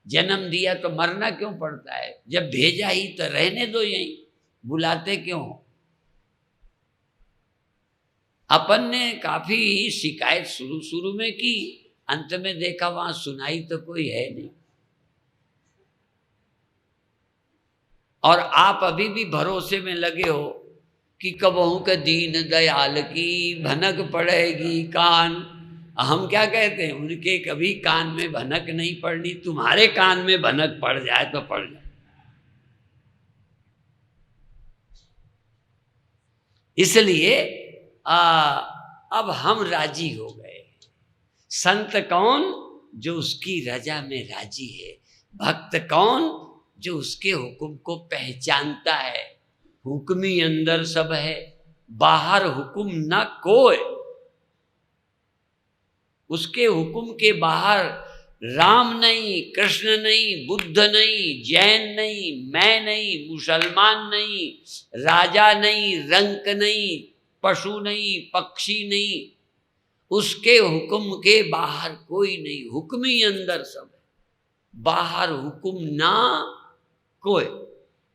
जन्म दिया तो मरना क्यों पड़ता है, जब भेजा ही तो रहने दो, यहीं बुलाते क्यों हो। अपन ने काफी शिकायत शुरू में की, अंत में देखा वहां सुनाई तो कोई है नहीं। और आप अभी भी भरोसे में लगे हो कि कबहू के दीन दयाल की भनक पड़ेगी कान। हम क्या कहते हैं, उनके कभी कान में भनक नहीं पड़नी, तुम्हारे कान में भनक पड़ जाए तो पड़ जाए। इसलिए अब हम राजी हो गए। संत कौन? जो उसकी रजा में राजी है, भक्त कौन? जो उसके हुक्म को पहचानता है। हुक्मी अंदर सब है, बाहर हुक्म न कोई। उसके हुक्म के बाहर राम नहीं, कृष्ण नहीं, बुद्ध नहीं, जैन नहीं, मैं नहीं, मुसलमान नहीं, राजा नहीं, रंक नहीं, पशु नहीं, पक्षी नहीं। उसके हुक्म के बाहर कोई नहीं, हुक्म ही अंदर सब है, बाहर हुक्म ना कोई।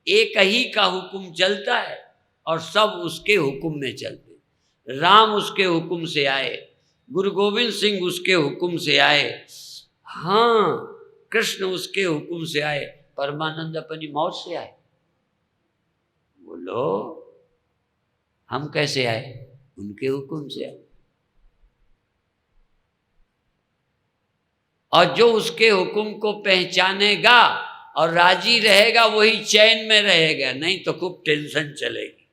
एक ही का हुक्म चलता है और सब उसके हुक्म में चलते। राम उसके हुक्म से आए, गुरु गोविंद सिंह उसके हुक्म से आए, हाँ कृष्ण उसके हुक्म से आए, परमानंद अपनी मौत से आए। बोलो हम कैसे आए? उनके हुक्म से आए। और जो उसके हुक्म को पहचानेगा और राजी रहेगा वही चैन में रहेगा, नहीं तो खूब टेंशन चलेगी।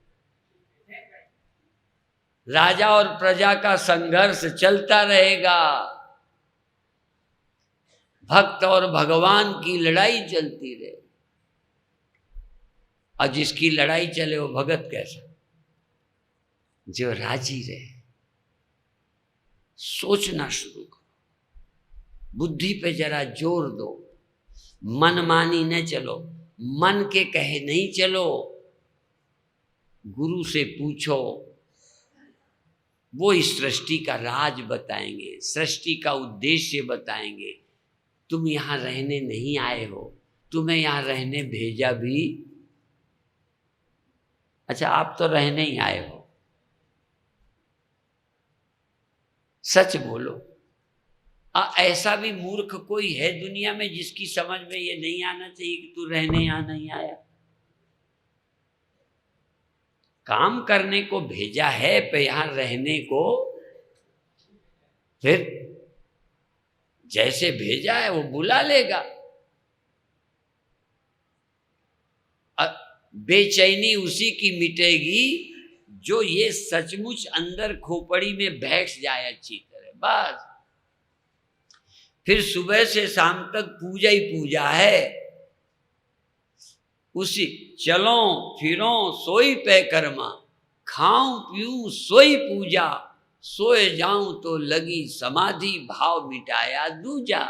राजा और प्रजा का संघर्ष चलता रहेगा, भक्त और भगवान की लड़ाई चलती रहे। और जिसकी लड़ाई चले वो भगत कैसा? जो राजी रहे। सोचना शुरू करो, बुद्धि पे जरा जोर दो, मनमानी न चलो, मन के कहे नहीं चलो। गुरु से पूछो, वो इस सृष्टि का राज बताएंगे, सृष्टि का उद्देश्य बताएंगे। तुम यहां रहने नहीं आए हो, तुम्हें यहां रहने भेजा भी। अच्छा आप तो रहने ही आए हो, सच बोलो। ऐसा भी मूर्ख कोई है दुनिया में जिसकी समझ में ये नहीं आना चाहिए कि तू रहने यहां नहीं आया? काम करने को भेजा है, पे यहां रहने को, फिर जैसे भेजा है वो बुला लेगा। बेचैनी उसी की मिटेगी जो ये सचमुच अंदर खोपड़ी में बैठ जाए अच्छी तरह, बस। फिर सुबह से शाम तक पूजा ही पूजा है। उसी चलो फिरो सोई पे कर्मा, खाऊं पीऊं सोई पूजा, सोए जाऊं तो लगी समाधि, भाव मिटाया दूजा।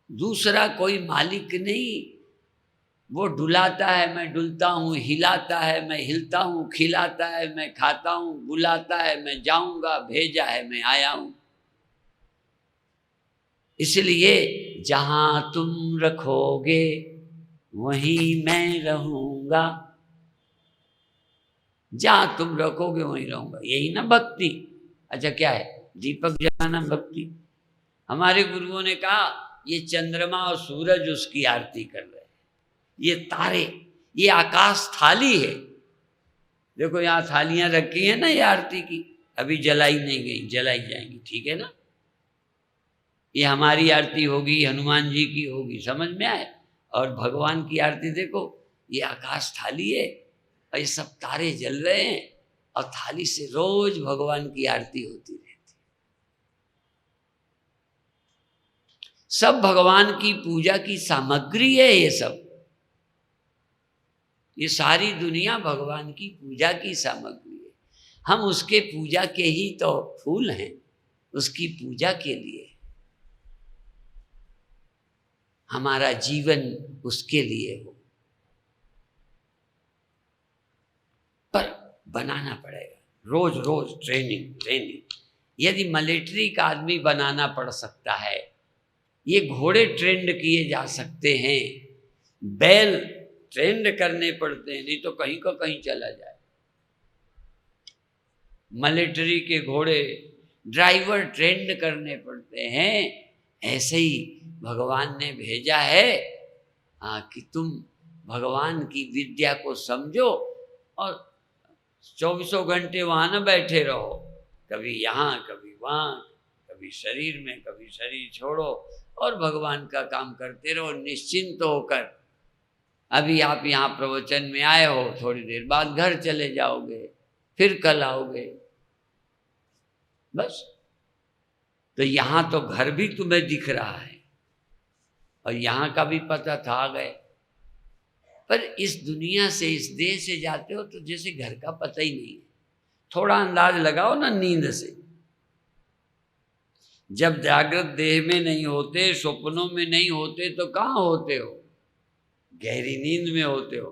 दूसरा कोई मालिक नहीं, वो डुलाता है मैं डुलता हूँ, हिलाता है मैं हिलता हूँ, खिलाता है मैं खाता हूँ, बुलाता है मैं जाऊंगा, भेजा है मैं आया हूँ। इसलिए जहां तुम रखोगे वहीं मैं रहूंगा, जहां तुम रखोगे वहीं रहूंगा, यही ना भक्ति। अच्छा क्या है? दीपक जलाना भक्ति? हमारे गुरुओं ने कहा ये चंद्रमा और सूरज उसकी आरती कर रहे हैं, ये तारे, ये आकाश थाली है। देखो यहाँ थालियां रखी है ना, ये आरती की, अभी जलाई नहीं गई, जलाई जाएंगी, ठीक है ना। ये हमारी आरती होगी, हनुमान जी की होगी, समझ में आए। और भगवान की आरती देखो, ये आकाश थाली है और ये सब तारे जल रहे हैं और थाली से रोज भगवान की आरती होती रहती। सब भगवान की पूजा की सामग्री है ये सब। ये सारी दुनिया भगवान की पूजा की सामग्री है। हम उसके पूजा के ही तो फूल हैं, उसकी पूजा के लिए। हमारा जीवन उसके लिए हो, पर बनाना पड़ेगा रोज रोज ट्रेनिंग ट्रेनिंग। यदि मिलिट्री का आदमी बनाना पड़ सकता है, ये घोड़े ट्रेंड किए जा सकते हैं, बैल ट्रेंड करने पड़ते हैं, नहीं तो कहीं का कहीं चला जाए। मिलिट्री के घोड़े ड्राइवर ट्रेंड करने पड़ते हैं। ऐसे ही भगवान ने भेजा है कि तुम भगवान की विद्या को समझो और 24 घंटे वहाँ न बैठे रहो, कभी यहाँ कभी वहाँ, कभी शरीर में कभी शरीर छोड़ो और भगवान का काम करते रहो निश्चिंत होकर। अभी आप यहाँ प्रवचन में आए हो, थोड़ी देर बाद घर चले जाओगे, फिर कल आओगे, बस। तो यहाँ तो घर भी तुम्हें दिख रहा है, और यहाँ का भी पता था, आ गए। पर इस दुनिया से, इस देह से जाते हो तो जैसे घर का पता ही नहीं है। थोड़ा अंदाज लगाओ ना नींद से। जब जागृत देह में नहीं होते, स्वप्नों में नहीं होते, तो कहाँ होते हो? गहरी नींद में होते हो।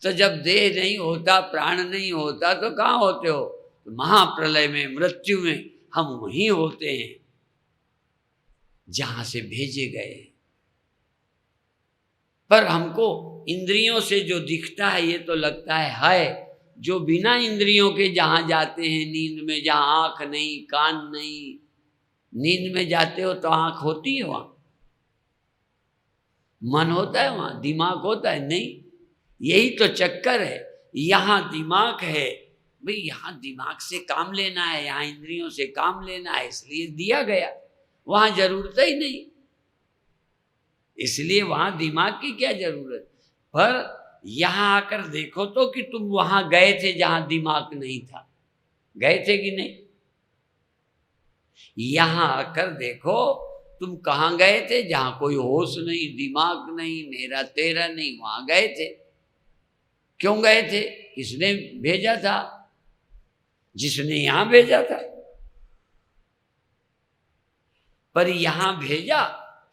तो जब देह नहीं होता, प्राण नहीं होता, तो कहाँ होते हो? तो महाप्रलय में, मृत्यु में हम वहीं होते हैं जहां से भेजे गए। पर हमको इंद्रियों से जो दिखता है ये तो लगता है। जो बिना इंद्रियों के जहां जाते हैं नींद में, जहां आंख नहीं, कान नहीं, नींद में जाते हो तो आंख होती है वहां, मन होता है वहां, दिमाग होता है? नहीं। यही तो चक्कर है। यहाँ दिमाग है भाई, यहाँ दिमाग से काम लेना है, यहाँ इंद्रियों से काम लेना है, इसलिए दिया गया। वहां जरूरत ही नहीं, इसलिए वहां दिमाग की क्या जरूरत। पर यहां आकर देखो तो कि तुम वहां गए थे जहां दिमाग नहीं था। गए थे कि नहीं? यहां आकर देखो तुम कहाँ गए थे? जहां कोई होश नहीं, दिमाग नहीं, मेरा तेरा नहीं, वहां गए थे। क्यों गए थे? किसने भेजा था? जिसने यहां भेजा था। पर यहां भेजा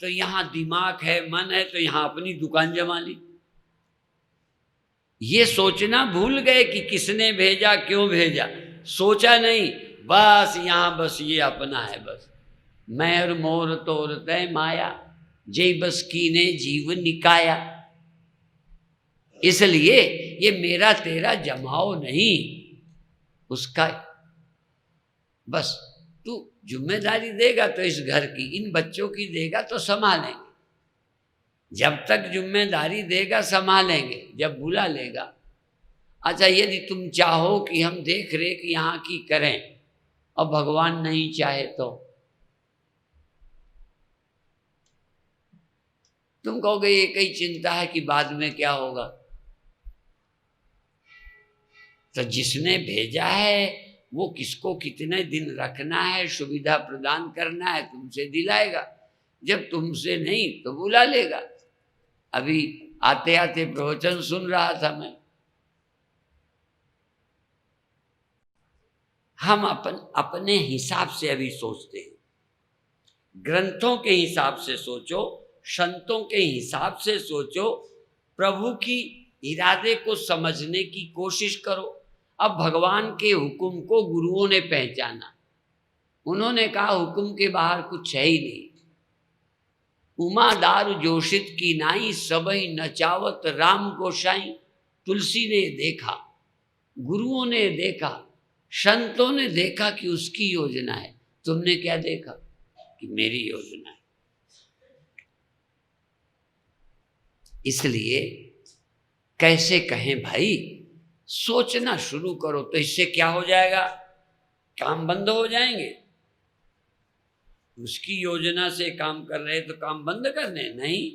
तो यहां दिमाग है, मन है, तो यहां अपनी दुकान जमा ली। ये सोचना भूल गए कि किसने भेजा, क्यों भेजा। सोचा नहीं, बस यहां बस ये अपना है। बस मैं और मोर तोर तय माया, जय बस कीने जीव निकाया। इसलिए ये मेरा तेरा जमाओ नहीं, उसका। बस तू जिम्मेदारी देगा तो इस घर की, इन बच्चों की देगा तो संभालेंगे। जब तक जिम्मेदारी देगा संभालेंगे, जब बुला लेगा। अच्छा, यदि तुम चाहो कि हम देख रेख यहाँ की करें और भगवान नहीं चाहे तो तुम कहोगे ये कई चिंता है कि बाद में क्या होगा। तो जिसने भेजा है वो किसको कितने दिन रखना है, सुविधा प्रदान करना है, तुमसे दिलाएगा। जब तुमसे नहीं तो बुला लेगा। अभी आते आते प्रवचन सुन रहा था मैं। हम अपने हिसाब से अभी सोचते हैं। ग्रंथों के हिसाब से सोचो, संतों के हिसाब से सोचो, प्रभु की इरादे को समझने की कोशिश करो। अब भगवान के हुक्म को गुरुओं ने पहचाना। उन्होंने कहा हुक्म के बाहर कुछ है ही नहीं। उमादार जोशित की नाई, सबई नचावत राम गोसाई। तुलसी ने देखा, गुरुओं ने देखा, संतों ने देखा कि उसकी योजना है। तुमने क्या देखा? कि मेरी योजना है। इसलिए कैसे कहें भाई, सोचना शुरू करो तो इससे क्या हो जाएगा? काम बंद हो जाएंगे। उसकी योजना से काम कर रहे तो काम बंद करने? नहीं,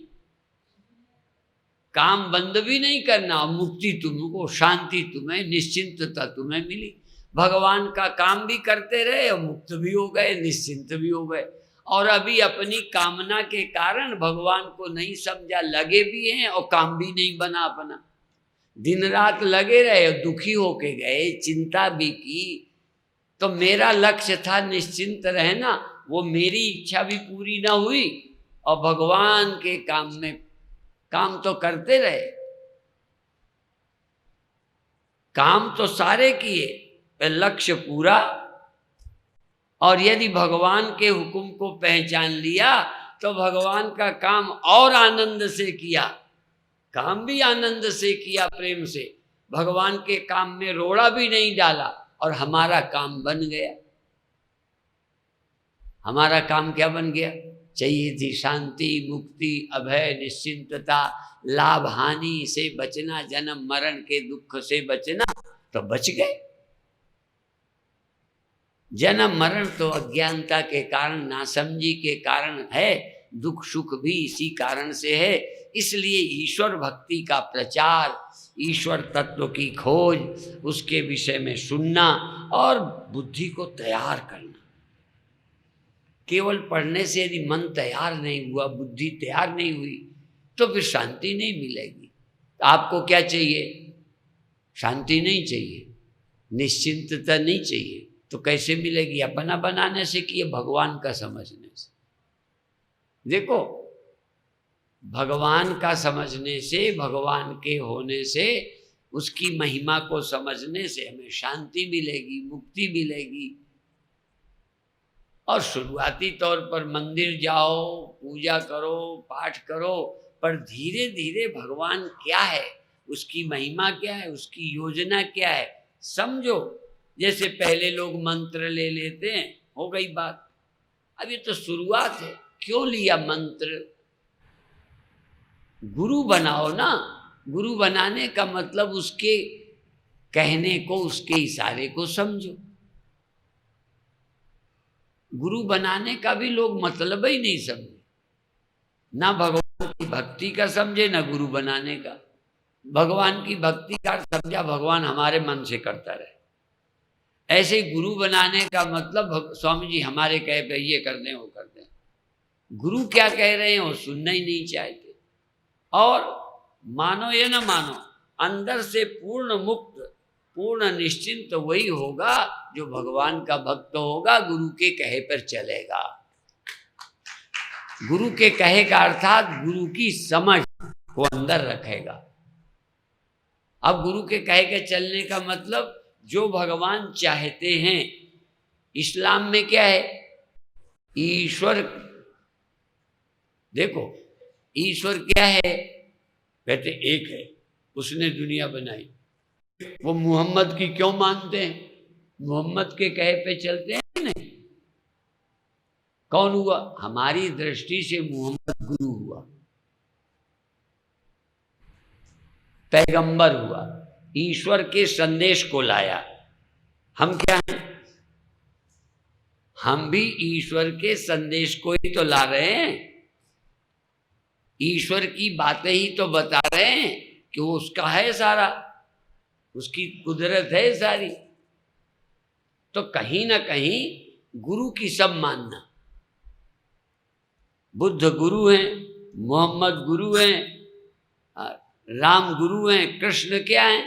काम बंद भी नहीं करना। मुक्ति तुमको, शांति तुम्हें, निश्चिंतता तुम्हें मिली। भगवान का काम भी करते रहे और मुक्त भी हो गए, निश्चिंत भी हो गए। और अभी अपनी कामना के कारण भगवान को नहीं समझा, लगे भी हैं और काम भी नहीं बना अपना। दिन रात लगे रहे और दुखी होके गए, चिंता भी की। तो मेरा लक्ष्य था निश्चिंत रहना, वो मेरी इच्छा भी पूरी ना हुई और भगवान के काम में काम तो करते रहे, काम तो सारे किए, पर लक्ष्य पूरा। और यदि भगवान के हुक्म को पहचान लिया तो भगवान का काम और आनंद से किया, काम भी आनंद से किया, प्रेम से। भगवान के काम में रोड़ा भी नहीं डाला और हमारा काम बन गया। हमारा काम क्या बन गया? चाहिए थी शांति, मुक्ति, अभय, निश्चिंतता, लाभ हानि से बचना, जन्म मरण के दुख से बचना, तो बच गए। जन्म मरण तो अज्ञानता के कारण, नासमझी के कारण है, दुख सुख भी इसी कारण से है। इसलिए ईश्वर भक्ति का प्रचार, ईश्वर तत्व की खोज, उसके विषय में सुनना और बुद्धि को तैयार करना, केवल पढ़ने से यदि मन तैयार नहीं हुआ, बुद्धि तैयार नहीं हुई, तो फिर शांति नहीं मिलेगी। तो आपको क्या चाहिए? शांति नहीं चाहिए, निश्चिंतता नहीं चाहिए, तो कैसे मिलेगी? अपना बनाने से कि ये भगवान का समझने से। देखो, भगवान का समझने से, भगवान के होने से, उसकी महिमा को समझने से हमें शांति मिलेगी, मुक्ति मिलेगी। और शुरुआती तौर पर मंदिर जाओ, पूजा करो, पाठ करो, पर धीरे धीरे भगवान क्या है, उसकी महिमा क्या है, उसकी योजना क्या है समझो। जैसे पहले लोग मंत्र ले लेते हैं, हो गई बात। अब ये तो शुरुआत है, क्यों लिया मंत्र? गुरु बनाओ ना। गुरु बनाने का मतलब उसके कहने को, उसके इशारे को समझो। गुरु बनाने का भी लोग मतलब ही नहीं समझे, ना भगवान की भक्ति का समझे, ना गुरु बनाने का। भगवान की भक्ति का समझा भगवान हमारे मन से करता रहे। ऐसे गुरु बनाने का मतलब स्वामी जी हमारे कहे पे ये कर दें, वो कर दें। गुरु क्या कह रहे हैं वो सुनना ही नहीं चाहते। और मानो या ना मानो, अंदर से पूर्ण मुक्त, पूर्ण निश्चिंत वही होगा जो भगवान का भक्त होगा, गुरु के कहे पर चलेगा। गुरु के कहे का अर्थात गुरु की समझ वो अंदर रखेगा। अब गुरु के कहे के चलने का मतलब जो भगवान चाहते हैं। इस्लाम में क्या है? ईश्वर। देखो, ईश्वर क्या है? कहते एक है, उसने दुनिया बनाई। वो मोहम्मद की क्यों मानते हैं? मोहम्मद के कहे पे चलते हैं नहीं। कौन हुआ? हमारी दृष्टि से मोहम्मद गुरु हुआ, पैगंबर हुआ, ईश्वर के संदेश को लाया। हम क्या हैं? हम भी ईश्वर के संदेश को ही तो ला रहे हैं, ईश्वर की बातें ही तो बता रहे हैं कि वो उसका है सारा, उसकी कुदरत है सारी। तो कहीं ना कहीं गुरु की सब मानना। बुद्ध गुरु हैं, मोहम्मद गुरु हैं, राम गुरु हैं, कृष्ण क्या हैं?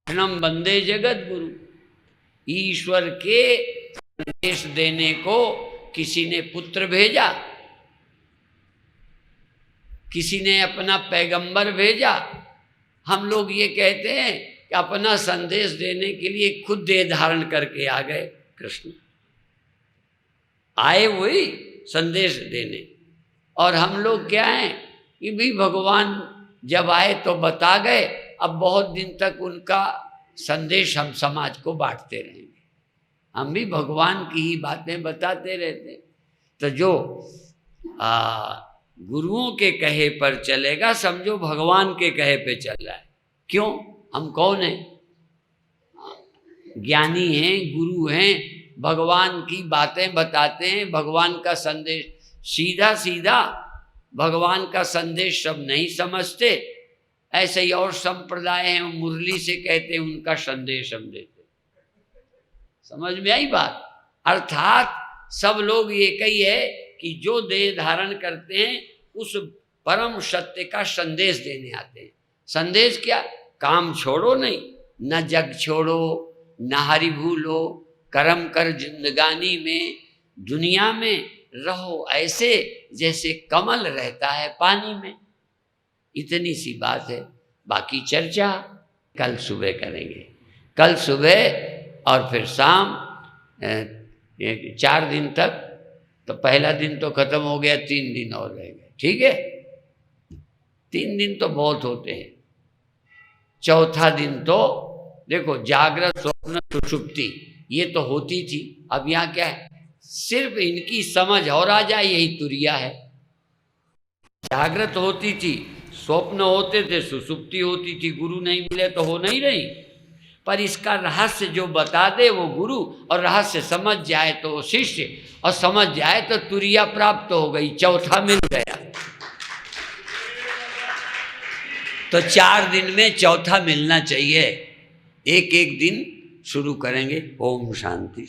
कृष्णम वंदे जगत गुरु। ईश्वर के संदेश देने को किसी ने पुत्र भेजा, किसी ने अपना पैगंबर भेजा। हम लोग ये कहते हैं कि अपना संदेश देने के लिए खुद देह धारण करके आ गए कृष्ण। आए वही संदेश देने, और हम लोग क्या हैं कि भी भगवान जब आए तो बता गए, अब बहुत दिन तक उनका संदेश हम समाज को बांटते रहेंगे। हम भी भगवान की ही बातें बताते रहते। तो जो गुरुओं के कहे पर चलेगा, समझो भगवान के कहे पे चल रहा है। क्यों? हम कौन हैं? ज्ञानी हैं, गुरु हैं, भगवान की बातें बताते हैं, भगवान का संदेश। सीधा सीधा भगवान का संदेश सब नहीं समझते। ऐसे ही और संप्रदाय हैं, मुरली से कहते हैं उनका संदेश हम देते। समझ में आई बात? अर्थात सब लोग एक ही है कि जो देह धारण करते हैं उस परम सत्य का संदेश देने आते हैं। संदेश क्या? काम छोड़ो नहीं, न जग छोड़ो, न हरि भूलो, कर्म कर जिंदगानी में, दुनिया में रहो ऐसे जैसे कमल रहता है पानी में। इतनी सी बात है। बाकी चर्चा कल सुबह करेंगे। कल सुबह और फिर शाम 4 दिन तक। तो पहला दिन तो खत्म हो गया, 3 दिन और रह गए। ठीक है, 3 दिन तो बहुत होते हैं। चौथा दिन तो देखो, जागृत स्वप्न सुषुप्ति ये तो होती थी। अब यहाँ क्या है? सिर्फ इनकी समझ और आ जाए, यही तुरिया है। जागृत होती थी, स्वप्न होते थे, सुषुप्ति होती थी। गुरु नहीं मिले तो हो नहीं रही। पर इसका रहस्य जो बता दे वो गुरु, और रहस्य समझ जाए तो वो शिष्य, और समझ जाए तो तुरिया प्राप्त हो गई, चौथा मिल गया। तो 4 दिन में चौथा मिलना चाहिए। एक एक दिन शुरू करेंगे। ओम शांति।